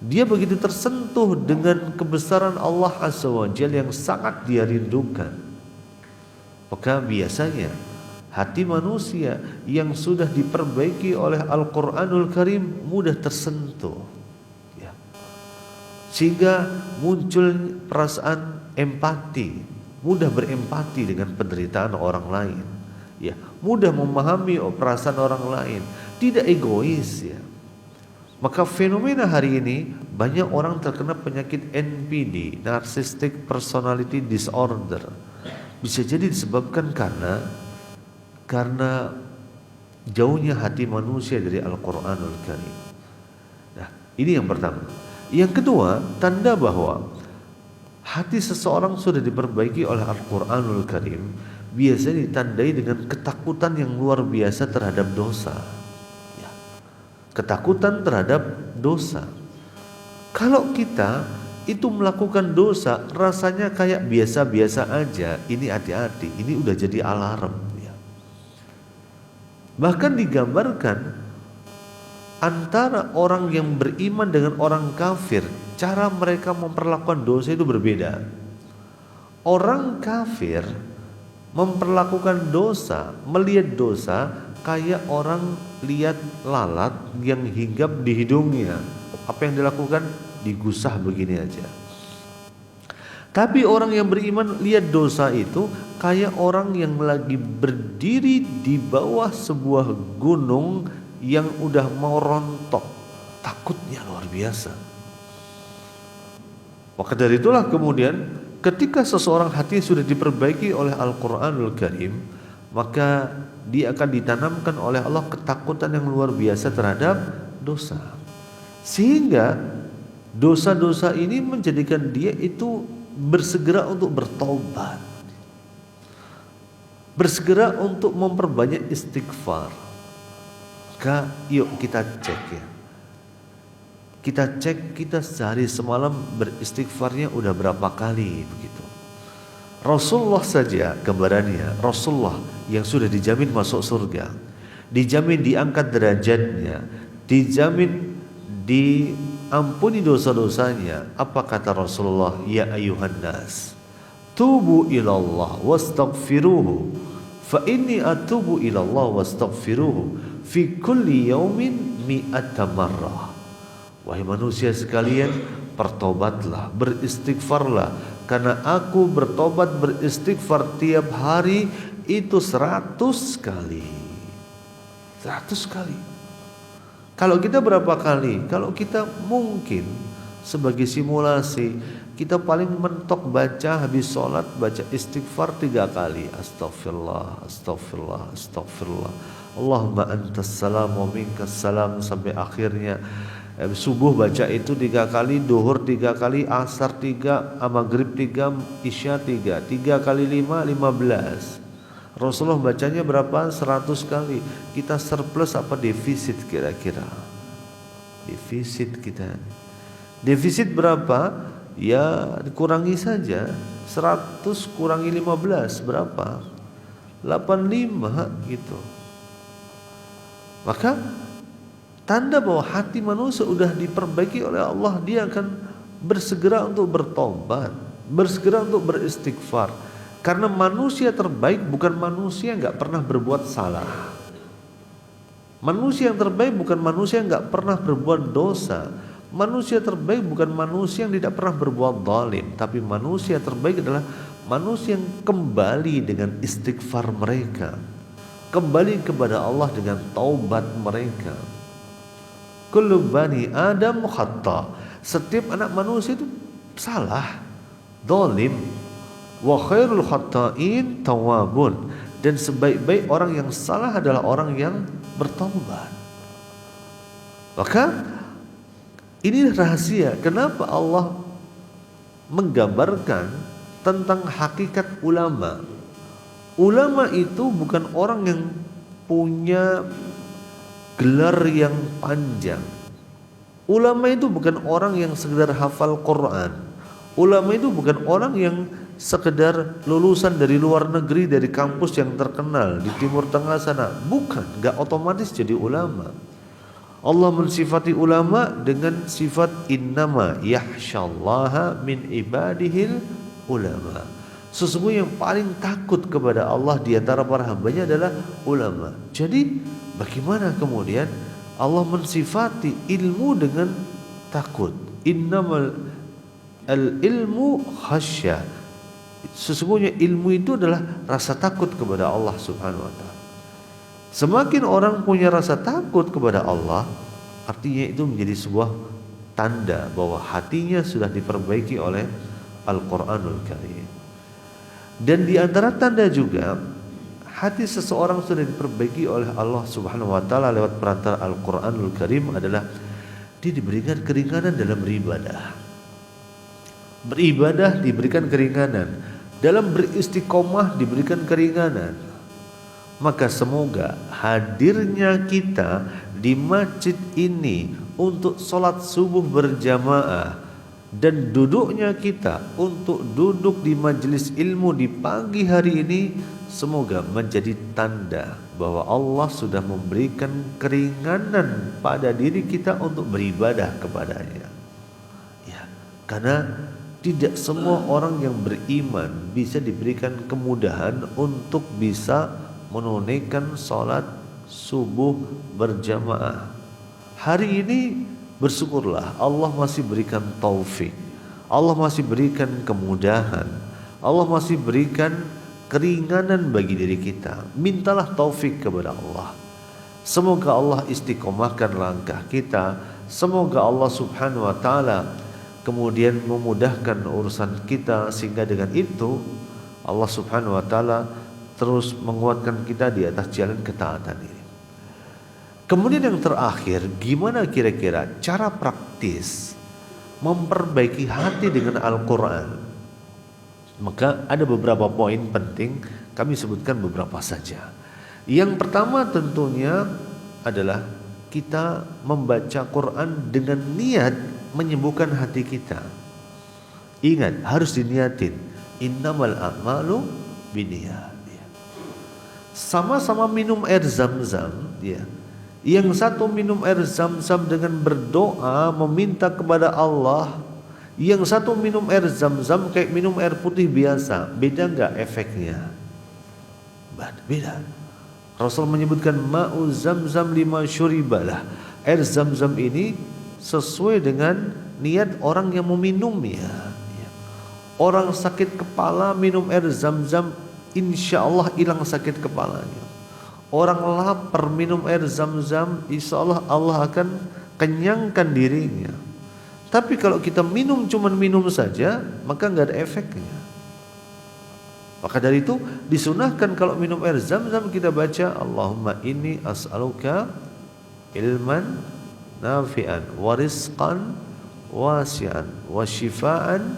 Dia begitu tersentuh dengan kebesaran Allah Azza wa Jalla yang sangat dia rindukan. Maka biasanya hati manusia yang sudah diperbaiki oleh Al-Quranul Karim mudah tersentuh, ya. Sehingga muncul perasaan empati, mudah berempati dengan penderitaan orang lain, ya. Mudah memahami perasaan orang lain, tidak egois, ya. Maka fenomena hari ini banyak orang terkena penyakit NPD, Narcissistic Personality Disorder. Bisa jadi disebabkan karena jauhnya hati manusia dari Al-Quranul Karim. Nah, ini yang pertama. Yang kedua, tanda bahwa hati seseorang sudah diperbaiki oleh Al-Quranul Karim biasanya ditandai dengan ketakutan yang luar biasa terhadap dosa, ya. Ketakutan terhadap dosa. Kalau kita itu melakukan dosa rasanya kayak biasa-biasa aja, ini hati-hati, ini udah jadi alarm, ya. Bahkan digambarkan antara orang yang beriman dengan orang kafir, cara mereka memperlakukan dosa itu berbeda. Orang kafir memperlakukan dosa, melihat dosa kayak orang lihat lalat yang hinggap di hidungnya. Apa yang dilakukan? Digusah begini aja. Tapi orang yang beriman lihat dosa itu kayak orang yang lagi berdiri di bawah sebuah gunung yang udah mau rontok. Takutnya luar biasa. Maka dari itulah kemudian ketika seseorang hati sudah diperbaiki oleh Al-Quranul Karim, maka dia akan ditanamkan oleh Allah ketakutan yang luar biasa terhadap dosa. Sehingga dosa-dosa ini menjadikan dia itu bersegera untuk bertobat, bersegera untuk memperbanyak istighfar. Maka yuk kita cek ya. Kita cek kita sehari semalam beristighfarnya udah berapa kali begitu. Rasulullah saja gambarannya, Rasulullah yang sudah dijamin masuk surga, dijamin diangkat derajatnya, dijamin diampuni dosa-dosanya. Apa kata Rasulullah? Ya ayuhan nas, tubu ilallah wastaghfiruhu fa inni atubu ilallah wastaghfiruhu fi kulli yaumin mi'ata marrah. Wahai manusia sekalian, bertobatlah, beristighfarlah, karena aku bertobat beristighfar tiap hari itu 100 kali. 100 kali. Kalau kita berapa kali? Kalau kita mungkin sebagai simulasi, kita paling mentok baca habis sholat, baca istighfar 3 kali. Astaghfirullah, astaghfirullah, astaghfirullah. Allahumma antas salam wa minkas salam sampai akhirnya. Subuh baca itu 3 kali, duhur 3 kali, asar 3, maghrib 3, isya 3, 3 kali 5, 15. Rasulullah bacanya berapa? 100 kali. Kita surplus apa defisit kira-kira? Defisit kita. Defisit berapa? Ya dikurangi saja. 100 kurangi 15 berapa? 85 gitu. Maka tanda bahwa hati manusia sudah diperbaiki oleh Allah, dia akan bersegera untuk bertobat, bersegera untuk beristighfar. Karena manusia terbaik bukan manusia yang nggak pernah berbuat salah. Manusia yang terbaik bukan manusia yang nggak pernah berbuat dosa. Manusia terbaik bukan manusia yang tidak pernah berbuat zalim, tapi manusia terbaik adalah manusia yang kembali dengan istighfar mereka, kembali kepada Allah dengan taubat mereka. Kullu bani Adam khata. Setiap anak manusia itu salah, zalim. Wa khairul khata'in tawabun. Dan sebaik-baik orang yang salah adalah orang yang bertaubat. Maka ini rahasia kenapa Allah menggambarkan tentang hakikat ulama. Ulama itu bukan orang yang punya gelar yang panjang. Ulama itu bukan orang yang sekedar hafal Quran. Ulama itu bukan orang yang sekedar lulusan dari luar negeri, dari kampus yang terkenal di Timur Tengah sana. Bukan, gak otomatis jadi ulama. Allah mensifati ulama dengan sifat innama yakhsyallaha min ibadihil ulama. Sesungguhnya yang paling takut kepada Allah di antara para hambanya adalah ulama. Jadi bagaimana kemudian Allah mensifati ilmu dengan takut? Innamal ilmu khasyah. Sesungguhnya ilmu itu adalah rasa takut kepada Allah Subhanahu wa taala. Semakin orang punya rasa takut kepada Allah, artinya itu menjadi sebuah tanda bahwa hatinya sudah diperbaiki oleh Al-Qur'anul Karim. Dan di antara tanda juga hati seseorang sudah diperbaiki oleh Allah Subhanahu wa taala lewat perantara Al-Qur'anul Karim adalah dia diberikan keringanan dalam beribadah. Beribadah diberikan keringanan, dalam beristiqomah diberikan keringanan. Maka semoga hadirnya kita di masjid ini untuk sholat subuh berjamaah dan duduknya kita untuk duduk di majelis ilmu di pagi hari ini, semoga menjadi tanda bahwa Allah sudah memberikan keringanan pada diri kita untuk beribadah kepadanya. Ya, karena tidak semua orang yang beriman bisa diberikan kemudahan untuk bisa menunaikan sholat subuh berjamaah. Hari ini bersyukurlah Allah masih berikan taufik, Allah masih berikan kemudahan, Allah masih berikan keringanan bagi diri kita. Mintalah taufik kepada Allah. Semoga Allah istiqomahkan langkah kita. Semoga Allah Subhanahu wa taala kemudian memudahkan urusan kita, sehingga dengan itu Allah Subhanahu wa taala terus menguatkan kita di atas jalan ketaatan ini. Kemudian yang terakhir, gimana kira-kira cara praktis memperbaiki hati dengan Al-Quran? Maka ada beberapa poin penting, kami sebutkan beberapa saja. Yang pertama tentunya adalah kita membaca Quran dengan niat menyembuhkan hati kita. Ingat, harus diniatin. Innamal a'malu binniyat. Sama-sama minum air zam-zam, ya. Yang satu minum air zam-zam dengan berdoa meminta kepada Allah, yang satu minum air zam-zam kayak minum air putih biasa. Beda enggak efeknya? Beda. Rasul menyebutkan ma'u zam-zam lima syuribalah. Air zam-zam ini sesuai dengan niat orang yang meminumnya. Orang sakit kepala minum air zam-zam, insya Allah hilang sakit kepalanya. Orang lapar minum air zam-zam, insya Allah Allah akan kenyangkan dirinya. Tapi kalau kita cuman minum saja, maka nggak ada efeknya. Maka dari itu disunahkan kalau minum air zam-zam kita baca Allahumma inni as'aluka ilman nafi'an wa rizqan wasi'an wa shifaan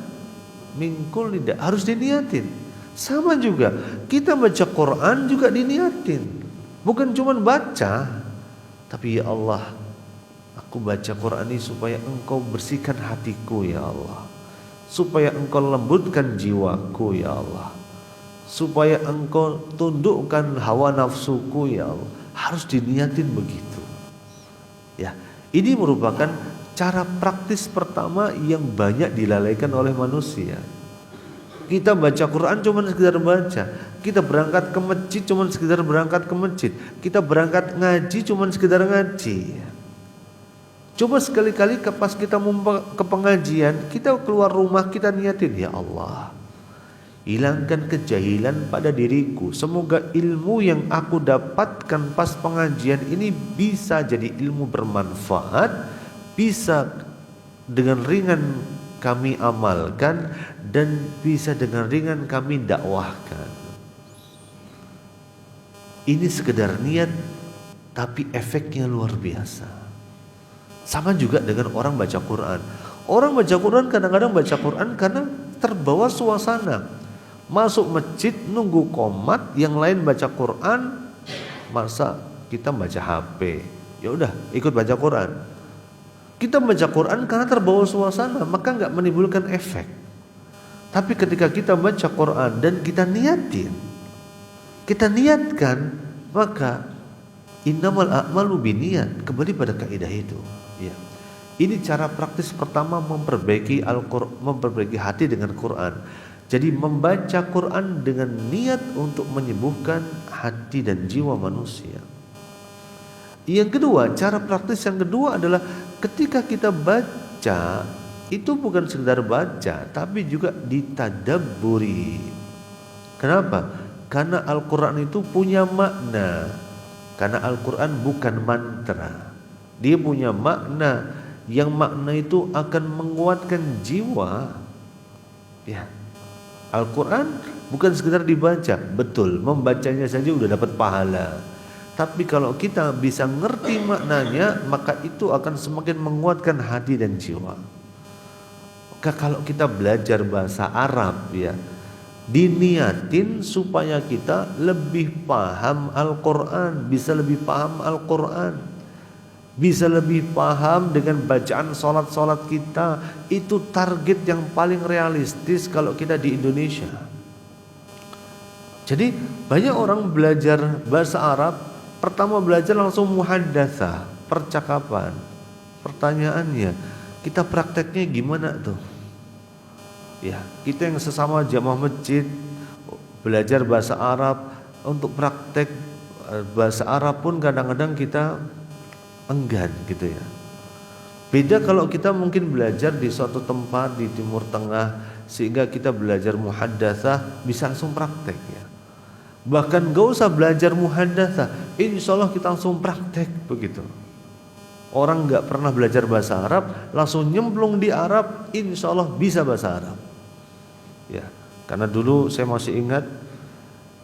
min kulli da'. Harus diniatin. Sama juga kita baca Quran juga diniatin. Bukan cuma baca, tapi ya Allah, aku baca Quran ini supaya Engkau bersihkan hatiku ya Allah, supaya Engkau lembutkan jiwaku ya Allah, supaya Engkau tundukkan hawa nafsuku ya Allah. Harus diniatin begitu. Ya, ini merupakan cara praktis pertama yang banyak dilalaikan oleh manusia. Kita baca Quran cuma sekedar baca. Kita berangkat ke masjid cuma sekedar berangkat ke masjid. Kita berangkat ngaji cuma sekedar ngaji. Coba sekali-kali pas kita ke pengajian, kita keluar rumah kita niatin, ya Allah, hilangkan kejahilan pada diriku. Semoga ilmu yang aku dapatkan pas pengajian ini bisa jadi ilmu bermanfaat, bisa dengan ringan kami amalkan, dan bisa dengan ringan kami dakwahkan. Ini sekedar niat, tapi efeknya luar biasa. Sama juga dengan orang baca Quran. Orang baca Quran kadang-kadang baca Quran karena terbawa suasana. Masuk masjid nunggu qomat, yang lain baca Quran, masa kita baca HP? Ya udah, ikut baca Quran. Kita baca Quran karena terbawa suasana, maka nggak menimbulkan efek. Tapi ketika kita baca Quran dan kita niatkan, maka innamal a'malu binniyat, kembali pada kaidah itu. Ya. Ini cara praktis pertama memperbaiki memperbaiki hati dengan Quran. Jadi membaca Quran dengan niat untuk menyembuhkan hati dan jiwa manusia. Yang kedua, cara praktis yang kedua adalah ketika kita baca, itu bukan sekedar baca, tapi juga ditadabburi. Kenapa? Karena Al-Quran itu punya makna. Karena Al-Quran bukan mantra. Dia punya makna, yang makna itu akan menguatkan jiwa. Ya. Al-Quran bukan sekedar dibaca. Betul, membacanya saja udah dapat pahala. Tapi kalau kita bisa ngerti maknanya, maka itu akan semakin menguatkan hati dan jiwa. Maka kalau kita belajar bahasa Arab, ya, diniatin supaya kita lebih paham Al-Quran, bisa lebih paham Al-Quran, bisa lebih paham dengan bacaan sholat-sholat kita. Itu target yang paling realistis kalau kita di Indonesia. Jadi banyak orang belajar bahasa Arab, pertama belajar langsung muhaddatsah, percakapan. Pertanyaannya, kita prakteknya gimana tuh? Ya, kita yang sesama jamaah masjid belajar bahasa Arab, untuk praktek bahasa Arab pun kadang-kadang kita enggan gitu ya. Beda kalau kita mungkin belajar di suatu tempat di Timur Tengah, sehingga kita belajar muhaddatsah bisa langsung praktek ya. Bahkan gak usah belajar muhaddatsah, insya Allah kita langsung praktek begitu. Orang gak pernah belajar bahasa Arab langsung nyemplung di Arab, insya Allah bisa bahasa Arab. Ya, karena dulu saya masih ingat,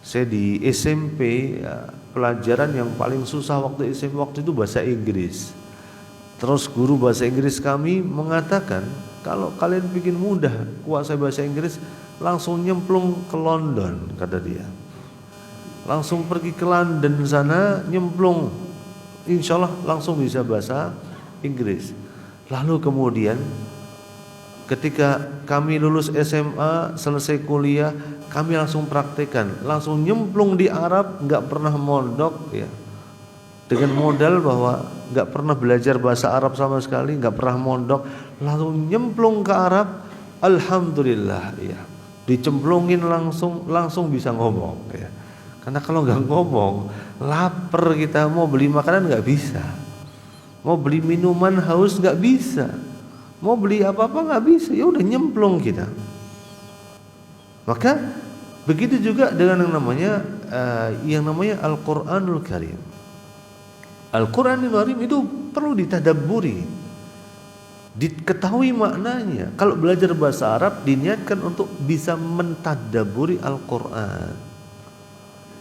Saya di SMP ya, pelajaran yang paling susah waktu SMP waktu itu bahasa Inggris. Terus guru bahasa Inggris kami mengatakan, kalau kalian bikin mudah kuasai bahasa Inggris, langsung nyemplung ke London, kata dia. Langsung pergi ke London sana, nyemplung, insya Allah langsung bisa bahasa Inggris. Lalu kemudian ketika kami lulus SMA, selesai kuliah, kami langsung praktekkan, langsung nyemplung di Arab, nggak pernah mondok ya. Dengan modal bahwa nggak pernah belajar bahasa Arab sama sekali, nggak pernah mondok, langsung nyemplung ke Arab, alhamdulillah ya, dicemplungin langsung bisa ngomong ya. Karena kalau nggak ngomong, lapar kita, mau beli makanan nggak bisa, mau beli minuman haus nggak bisa, mau beli apa-apa nggak bisa, ya udah nyemplung kita. Maka begitu juga dengan yang namanya Al-Qur'anul Karim. Al-Qur'anul Karim itu perlu ditadabburi, diketahui maknanya. Kalau belajar bahasa Arab diniatkan untuk bisa mentadabburi Al-Qur'an.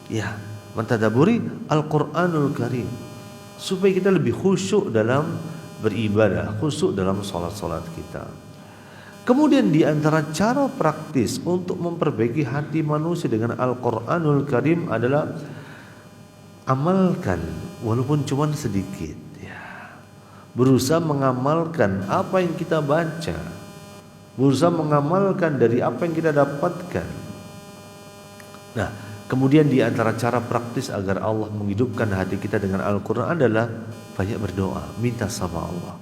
Ya, mentadabburi Al-Qur'anul Karim supaya kita lebih khusyuk dalam beribadah, khusyuk dalam salat-salat kita. Kemudian di antara cara praktis untuk memperbaiki hati manusia dengan Al-Qur'anul Karim adalah amalkan walaupun cuma sedikit ya. Berusaha mengamalkan apa yang kita baca, berusaha mengamalkan dari apa yang kita dapatkan. Nah, kemudian di antara cara praktis agar Allah menghidupkan hati kita dengan Al-Qur'an adalah banyak berdoa, minta sama Allah.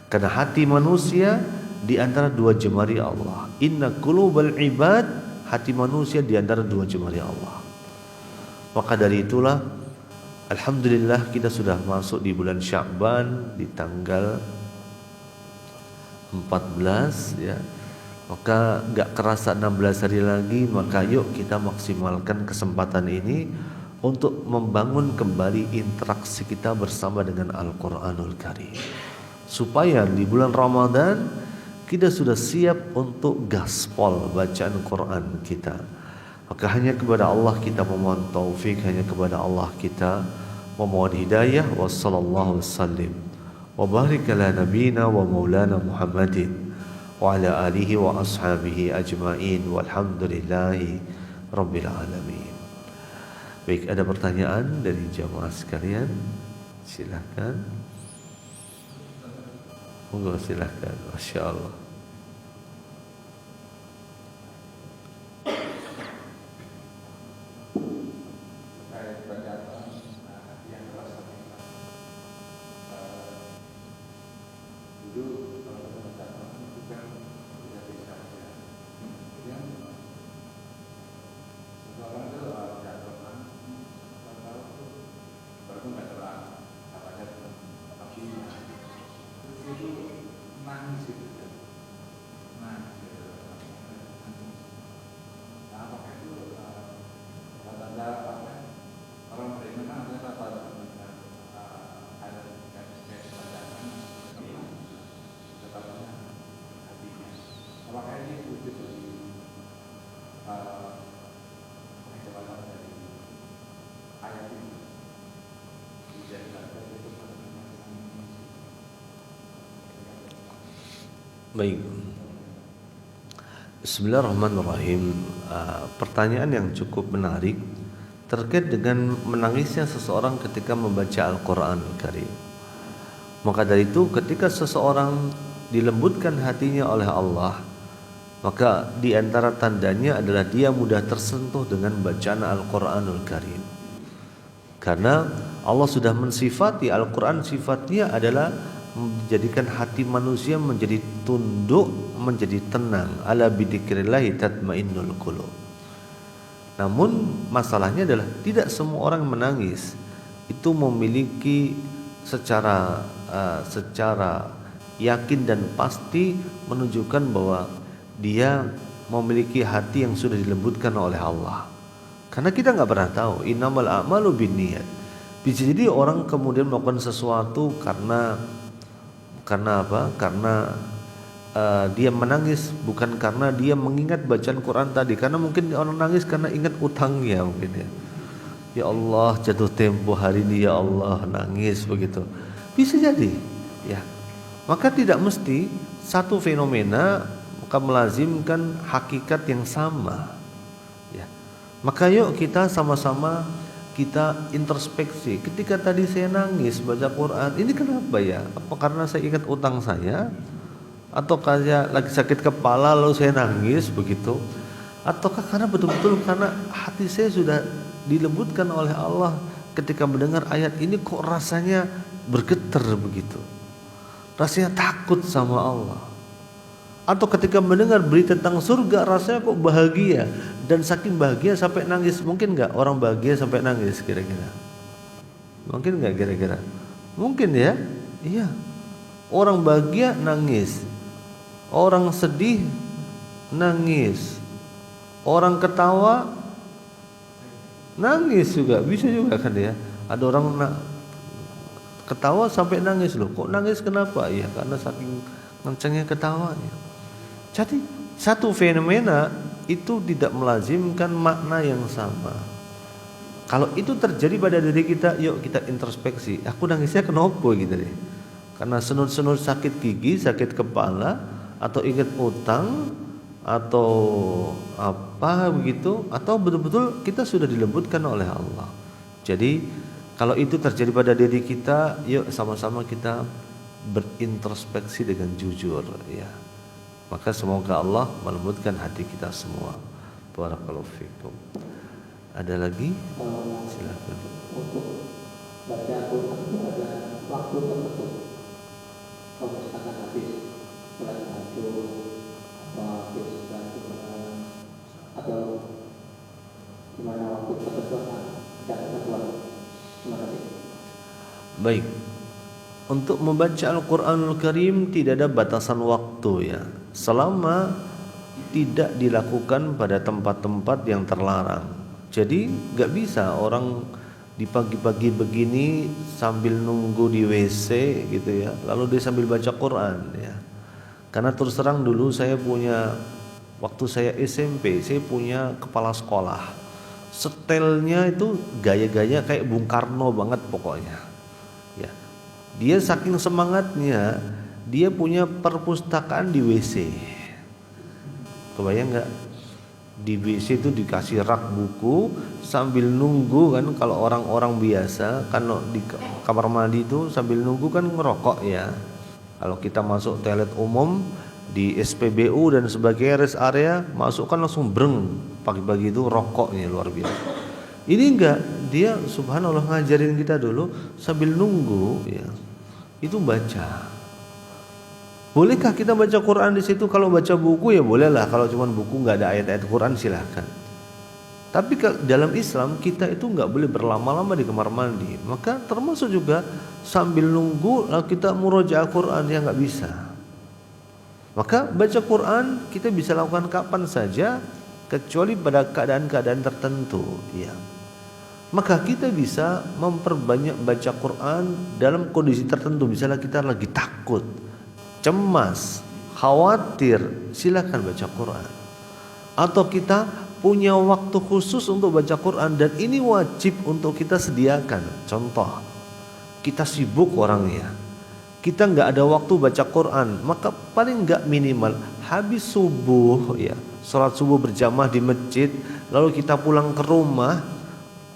Karena hati manusia di antara dua jemari Allah. Inna qulubal ibad, hati manusia di antara dua jemari Allah. Maka dari itulah alhamdulillah kita sudah masuk di bulan Sya'ban di tanggal 14 ya. Maka gak kerasa 16 hari lagi, maka yuk kita maksimalkan kesempatan ini untuk membangun kembali interaksi kita bersama dengan Al-Qur'anul Karim. Supaya di bulan Ramadan kita sudah siap untuk gaspol bacaan Quran kita. Maka hanya kepada Allah kita memohon taufik, hanya kepada Allah kita memohon hidayah. Wassallallahu wasallim wa barik ala nabiyina wa maulana Muhammadin wa ala alihi wa ashabihi ajma'in walhamdulillahi rabbil alamin. Baik, ada pertanyaan dari jamaah sekalian? Silakan. Monggo silakan. Masya Allah. Baik. Bismillahirrahmanirrahim. Pertanyaan yang cukup menarik terkait dengan menangisnya seseorang ketika membaca Al-Qur'an Al-Karim. Maka dari itu ketika seseorang dilembutkan hatinya oleh Allah, maka di antara tandanya adalah dia mudah tersentuh dengan bacaan Al-Qur'anul Karim. Karena Allah sudah mensifati Al-Qur'an, sifatnya adalah menjadikan hati manusia menjadi tunduk, menjadi tenang. Ala bidzikrillahi tatmainnul qulub. Namun masalahnya adalah tidak semua orang menangis itu memiliki secara yakin dan pasti menunjukkan bahwa dia memiliki hati yang sudah dilembutkan oleh Allah. Karena kita nggak pernah tahu, innamal a'malu binniyat. Bisa jadi orang kemudian melakukan sesuatu karena apa? Karena dia menangis bukan karena dia mengingat bacaan Quran tadi, karena mungkin orang nangis karena ingat utangnya mungkin ya. Ya Allah, jatuh tempo hari ini ya Allah, nangis begitu. Bisa jadi ya. Maka tidak mesti satu fenomena maka melazimkan hakikat yang sama ya. Maka yuk kita sama-sama kita introspeksi. Ketika tadi saya nangis baca Quran, ini kenapa ya? Apa karena saya ingat utang saya? Atau saya lagi sakit kepala lalu saya nangis begitu? Ataukah karena betul-betul karena hati saya sudah dilembutkan oleh Allah ketika mendengar ayat ini, kok rasanya bergetar begitu, rasanya takut sama Allah? Atau ketika mendengar berita tentang surga rasanya kok bahagia, dan saking bahagia sampai nangis? Mungkin nggak orang bahagia sampai nangis kira-kira? Mungkin nggak kira-kira? Mungkin ya. Iya, orang bahagia nangis, orang sedih nangis, orang ketawa nangis juga, bisa juga kan ya. Ada orang ketawa sampai nangis loh. Kok nangis kenapa? Ya karena saking kencangnya ketawanya. Jadi satu fenomena itu tidak melazimkan makna yang sama. Kalau itu terjadi pada diri kita, yuk kita introspeksi. Aku nangisnya kenapa gitu deh? Karena senut-senut sakit gigi, sakit kepala, atau ingat utang, atau apa begitu, atau betul-betul kita sudah dilembutkan oleh Allah. Jadi kalau itu terjadi pada diri kita, yuk sama-sama kita berintrospeksi dengan jujur ya. Maka semoga Allah melembutkan hati kita semua. Barakallahu fikum. Ada lagi? Silakan. Untuk baca Quran itu ada waktu tertentu. Kalau misalkan habis sholat tahajud atau habis bantu atau gimana waktu tertentu ada ketentuan. Terima kasih. Baik. Untuk membaca Al-Quranul Karim tidak ada batasan waktu ya, selama tidak dilakukan pada tempat-tempat yang terlarang. Jadi gak bisa orang di pagi-pagi begini sambil nunggu di WC gitu ya, lalu dia sambil baca Quran ya. Karena terus terang dulu saya punya, waktu saya SMP saya punya kepala sekolah, setelnya itu gaya-gaya kayak Bung Karno banget pokoknya ya. Dia saking semangatnya dia punya perpustakaan di WC. Kebayang nggak? Di WC itu dikasih rak buku sambil nunggu kan. Kalau orang-orang biasa kan di kamar mandi itu sambil nunggu kan ngerokok ya. Kalau kita masuk toilet umum di SPBU dan sebagai rest area masuk kan langsung breng, pagi-pagi itu rokoknya luar biasa. Ini enggak, dia subhanallah ngajarin kita dulu sambil nunggu ya. Itu baca. Bolehkah kita baca Quran di situ? Kalau baca buku ya bolehlah. Kalau cuma buku nggak ada ayat-ayat Quran silahkan. Tapi dalam Islam kita itu nggak boleh berlama-lama di kamar mandi. Maka termasuk juga sambil nunggu lalu kita murojaah Quran ya nggak bisa. Maka baca Quran kita bisa lakukan kapan saja kecuali pada keadaan-keadaan tertentu ya. Maka kita bisa memperbanyak baca Quran dalam kondisi tertentu. Misalnya kita lagi takut, cemas, khawatir, silakan baca Quran. Atau kita punya waktu khusus untuk baca Quran dan ini wajib untuk kita sediakan. Contoh, kita sibuk orangnya, kita nggak ada waktu baca Quran, maka paling nggak minimal habis subuh ya, sholat subuh berjamaah di masjid, lalu kita pulang ke rumah.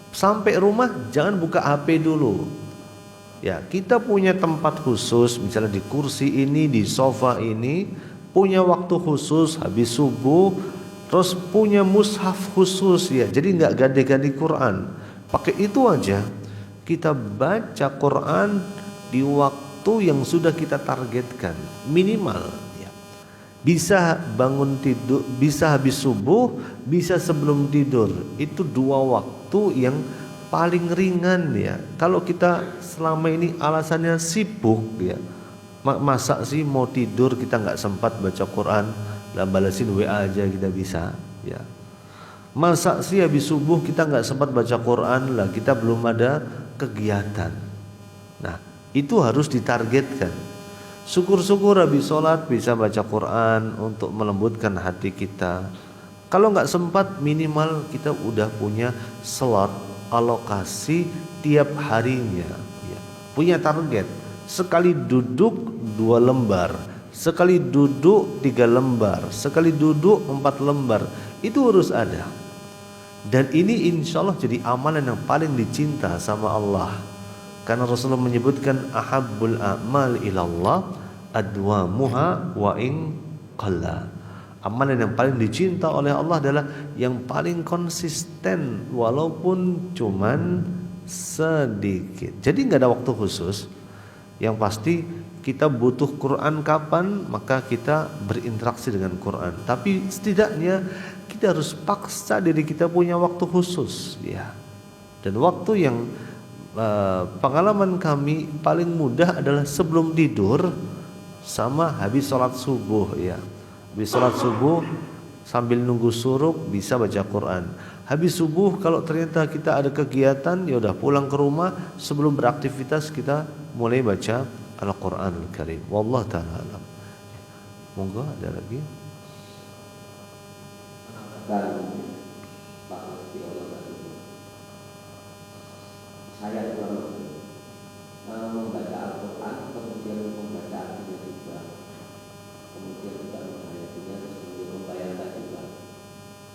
Sampai rumah jangan buka HP dulu. Ya, kita punya tempat khusus, misalnya di kursi ini, di sofa ini, punya waktu khusus habis subuh, terus punya mushaf khusus ya. Jadi nggak ganti-ganti Quran. Pakai itu aja. Kita baca Quran di waktu yang sudah kita targetkan, minimal ya. Bisa bangun tidur, bisa habis subuh, bisa sebelum tidur. Itu dua waktu yang paling ringan ya. Kalau kita selama ini alasannya sibuk ya, masa sih mau tidur kita nggak sempat baca Quran, lah balasin WA aja kita bisa ya. Masa sih habis subuh kita nggak sempat baca Quran, lah kita belum ada kegiatan. Nah itu harus ditargetkan Syukur-syukur habis sholat bisa baca Quran untuk melembutkan hati kita. Kalau nggak sempat, minimal kita udah punya slot alokasi tiap harinya, ya. Punya target, sekali duduk 2 lembar, sekali duduk 3 lembar, sekali duduk 4 lembar, itu harus ada. Dan ini insya Allah jadi amalan yang paling dicinta sama Allah. Karena Rasulullah menyebutkan ahabbul a'mal ilallah adwamuha wa in qalla. Amalan yang paling dicinta oleh Allah adalah yang paling konsisten walaupun cuman sedikit. Jadi nggak ada waktu khusus. Yang pasti kita butuh Quran kapan, maka kita berinteraksi dengan Quran. Tapi setidaknya kita harus paksa diri kita punya waktu khusus, ya. Dan waktu yang pengalaman kami paling mudah adalah sebelum tidur sama habis sholat subuh, ya. Habis sholat subuh sambil nunggu suruk bisa baca Quran. Habis subuh kalau ternyata kita ada kegiatan, ya udah pulang ke rumah, sebelum beraktivitas kita mulai baca Al-Qur'anul Karim. Wallahu ta'ala alam. Monggo ada lagi. Saya selalu membaca Al-Quran, kemudian membaca artinya juga, kemudian juga menghayatinya, kemudian membayangkan juga.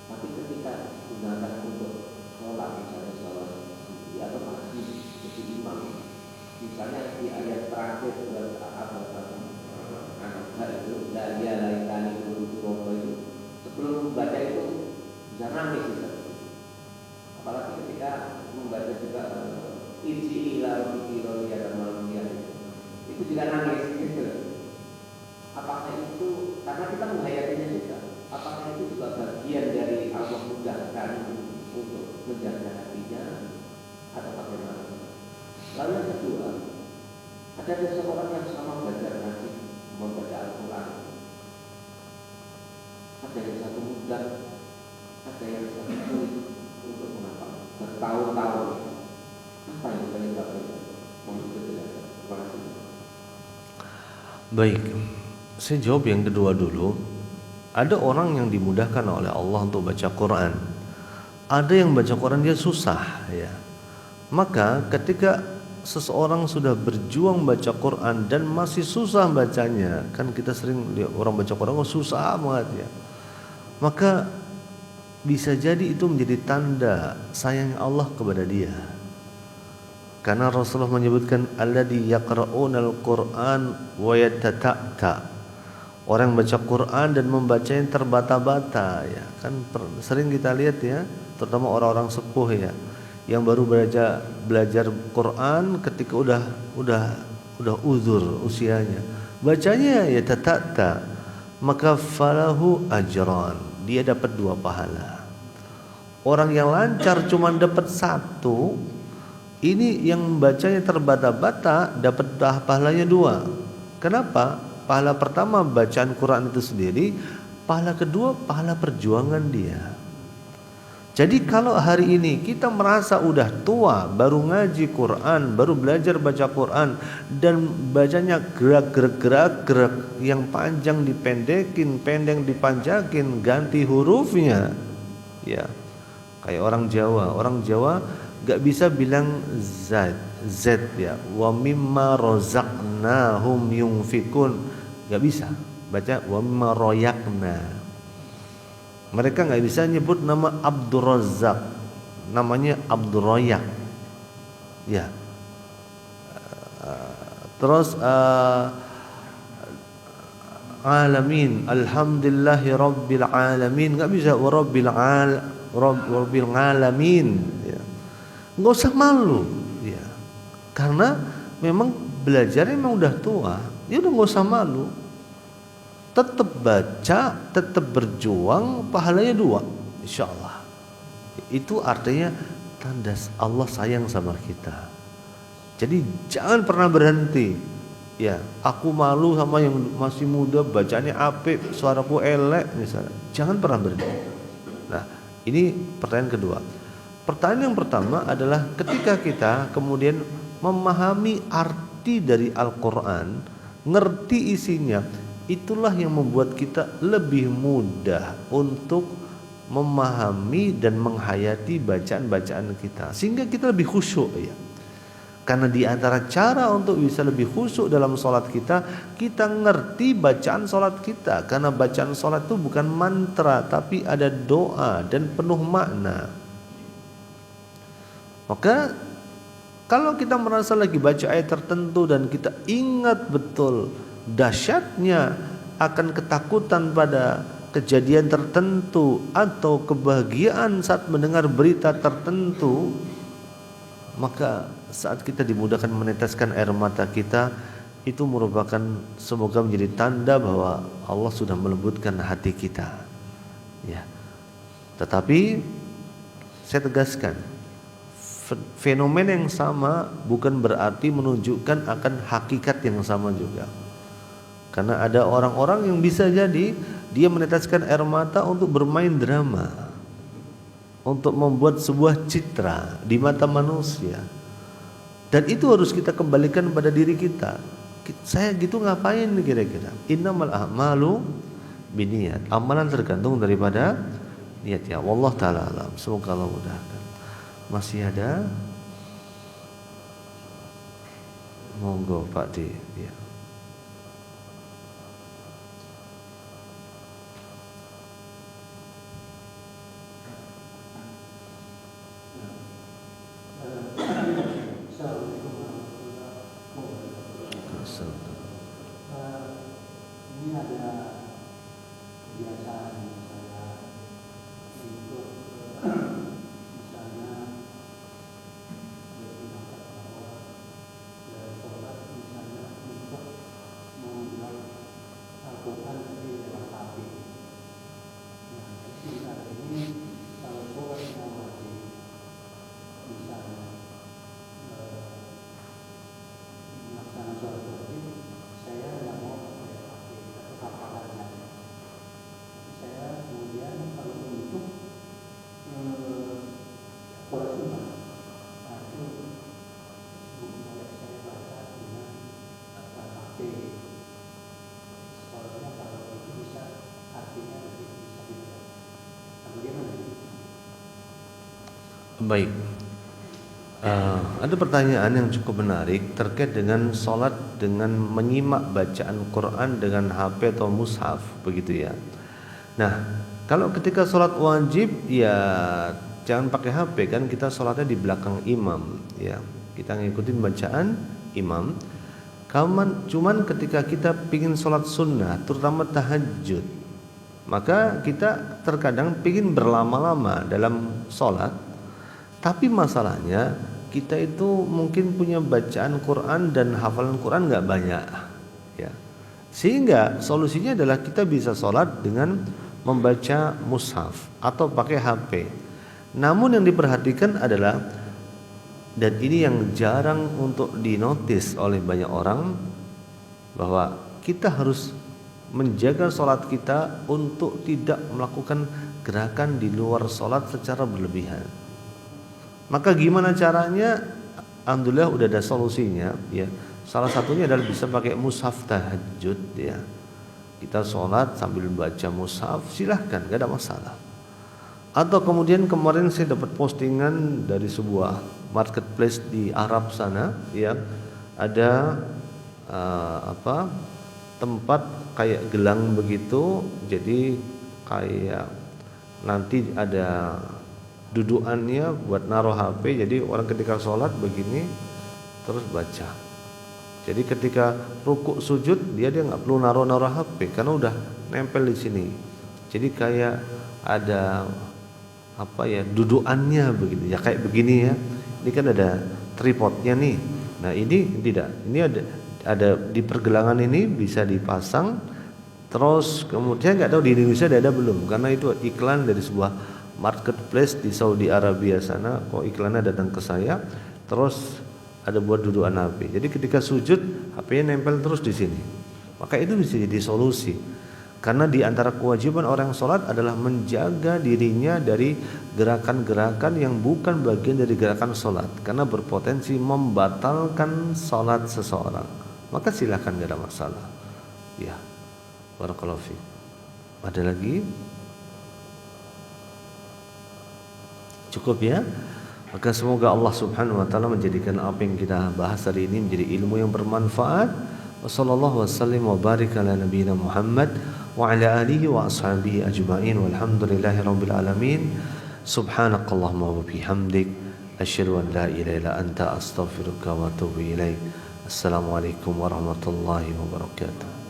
Tapi ketika digunakan untuk sholat, misalnya sholat sunnah atau masjid jadi imam, misalnya di ayat terakhir surat Al-Baqarah itu dari laitani dulu itu, sebelum membaca itu bisa nangis bisa. Apalagi ketika membaca juga Iji ila bikiro ya dan malam itu juga nangis gitu. Apakah itu karena kita menghayatinya juga? Apakah itu juga bagian dari Allah mudahkan untuk menjaga hatinya atau bagaimana? Lalu yang kedua, ada seseorang yang sama belajar ngaji, membaca Al-Quran. Ada yang satu mudah, ada yang satu sulit untuk mengapa bertahun-tahun. Apa yang kalian lakukan? Terima kasih. Baik, saya jawab yang kedua dulu. Ada orang yang dimudahkan oleh Allah untuk baca Quran. Ada yang baca Quran dia susah, ya. Maka ketika seseorang sudah berjuang baca Quran dan masih susah bacanya, kan kita sering lihat orang baca Quran susah banget, ya. Maka bisa jadi itu menjadi tanda sayang Allah kepada dia. Karena Rasulullah menyebutkan alladzi yaqra'unal Qur'an wa yatata'ta. Orang yang baca Quran dan membacanya terbata-bata, ya. Kan sering kita lihat, ya, terutama orang-orang sepuh, ya, yang baru belajar Quran ketika udah uzur usianya. Bacanya ya yatata'ta, maka falahu ajran. Dia dapat 2 pahala. Orang yang lancar cuma dapat 1, ini yang bacanya terbata-bata dapat pahalanya 2. Kenapa? Pahala pertama bacaan Quran itu sendiri, pahala kedua pahala perjuangan dia. Jadi kalau hari ini kita merasa udah tua, baru ngaji Quran, baru belajar baca Quran dan bacanya gerak yang panjang dipendekin, pendek dipanjakin, ganti hurufnya, ya. Kayak orang Jawa gak bisa bilang Z, ya. Wa mimma rozaqnahum yunfikun, gak bisa baca wa mimma royakna. Mereka gak bisa nyebut nama Abdur Razzaq, namanya Abdur Royak, ya. Terus alamin, alhamdulillahi rabbil alamin, gak bisa wa rabbil alamin, ya. Nggak usah malu, ya, karena memang belajarnya memang udah tua, ya udah nggak usah malu, tetap baca, tetap berjuang, pahalanya 2, insya Allah. Itu artinya tanda Allah sayang sama kita. Jadi jangan pernah berhenti, ya. Aku malu sama yang masih muda, bacanya apik, suaraku elek misalnya, jangan pernah berhenti. Nah, ini pertanyaan kedua. Pertanyaan yang pertama adalah ketika kita kemudian memahami arti dari Al-Quran ngerti isinya, itulah yang membuat kita lebih mudah untuk memahami dan menghayati bacaan-bacaan kita, sehingga kita lebih khusyuk ya. Karena di antara cara untuk bisa lebih khusyuk dalam sholat kita, kita ngerti bacaan sholat kita. Karena bacaan sholat itu bukan mantra, tapi ada doa dan penuh makna. Maka kalau kita merasa lagi baca ayat tertentu dan kita ingat betul dahsyatnya akan ketakutan pada kejadian tertentu atau kebahagiaan saat mendengar berita tertentu, maka saat kita dimudahkan meneteskan air mata kita, itu merupakan semoga menjadi tanda bahwa Allah sudah melembutkan hati kita ya. Tetapi saya tegaskan, fenomena yang sama bukan berarti menunjukkan akan hakikat yang sama juga. Karena ada orang-orang yang bisa jadi dia meneteskan air mata untuk bermain drama, untuk membuat sebuah citra di mata manusia. Dan itu harus kita kembalikan pada diri kita. Saya gitu ngapain kira-kira? Innamal a'malu binniyat. Amalan tergantung daripada niat ya. Wallahu taala alam. Semoga Allah mudahkan. Masih ada? Monggo Pak D. Ya. Ini ada kebiasaan saya ikut misalnya berpendapat bahwa sholat misalnya untuk membuat Al-Quran dari lewat HP. Nah, sehingga ini kalau sholat yang wajib misalnya melaksanakan sholat wajib, saya nggak mau pakai HP atau hafalan saya. Saya kemudian kalau untuk sholat sunnah, nah itu boleh saya baca dengan HP. Soalnya kalau itu bisa artinya lebih bisa dibaca. Nah, bagaimana? Baik. Ada pertanyaan yang cukup menarik terkait dengan sholat dengan menyimak bacaan Quran dengan HP atau mushaf begitu ya. Nah, kalau ketika sholat wajib ya jangan pakai HP kan, kita sholatnya di belakang imam ya. Kita ngikutin bacaan imam. Cuman ketika kita pingin sholat sunnah, terutama tahajud, maka kita terkadang pingin berlama-lama dalam sholat. Tapi masalahnya kita itu mungkin punya bacaan Quran dan hafalan Quran nggak banyak, ya. Sehingga solusinya adalah kita bisa sholat dengan membaca mushaf atau pakai HP. Namun yang diperhatikan adalah, dan ini yang jarang untuk dinotis oleh banyak orang, bahwa kita harus menjaga sholat kita untuk tidak melakukan gerakan di luar sholat secara berlebihan. Maka gimana caranya? Alhamdulillah udah ada solusinya ya. Salah satunya adalah bisa pakai mushaf tahajud ya. Kita sholat sambil baca mushaf, silahkan, gak ada masalah. Atau kemudian kemarin saya dapat postingan dari sebuah marketplace di Arab sana ya, ada tempat kayak gelang begitu, jadi kayak nanti ada dudukannya buat naruh HP, jadi orang ketika sholat begini terus baca. Jadi ketika rukuk sujud dia nggak perlu naruh HP karena udah nempel di sini. Jadi kayak ada dudukannya begitu ya, kayak begini ya. Ini kan ada tripodnya nih. Nah ini tidak, ini ada di pergelangan ini bisa dipasang. Terus kemudian nggak tahu di Indonesia ada belum, karena itu iklan dari sebuah marketplace di Saudi Arabia sana. Kok iklannya datang ke saya, terus ada buat dudukan HP. Jadi ketika sujud HP-nya nempel terus di sini. Maka itu bisa jadi solusi. Karena di antara kewajiban orang sholat adalah menjaga dirinya dari gerakan-gerakan yang bukan bagian dari gerakan sholat, karena berpotensi membatalkan sholat seseorang. maka silakan, tidak ada masalah. Ya, barakallahu fiik. Ada lagi? Cukup ya? Maka semoga Allah Subhanahu wa taala menjadikan apa yang kita bahas hari ini menjadi ilmu yang bermanfaat. Wassallallahu wasallim wa barik ala nabiyyina Muhammad wa ala alihi wa ashabihi ajma'in walhamdulillahi rabbil alamin. Subhanakallahumma wa bihamdik asyhadu an la ilaha illa anta astaghfiruka wa atubu ilaik. Assalamualaikum warahmatullahi wabarakatuh.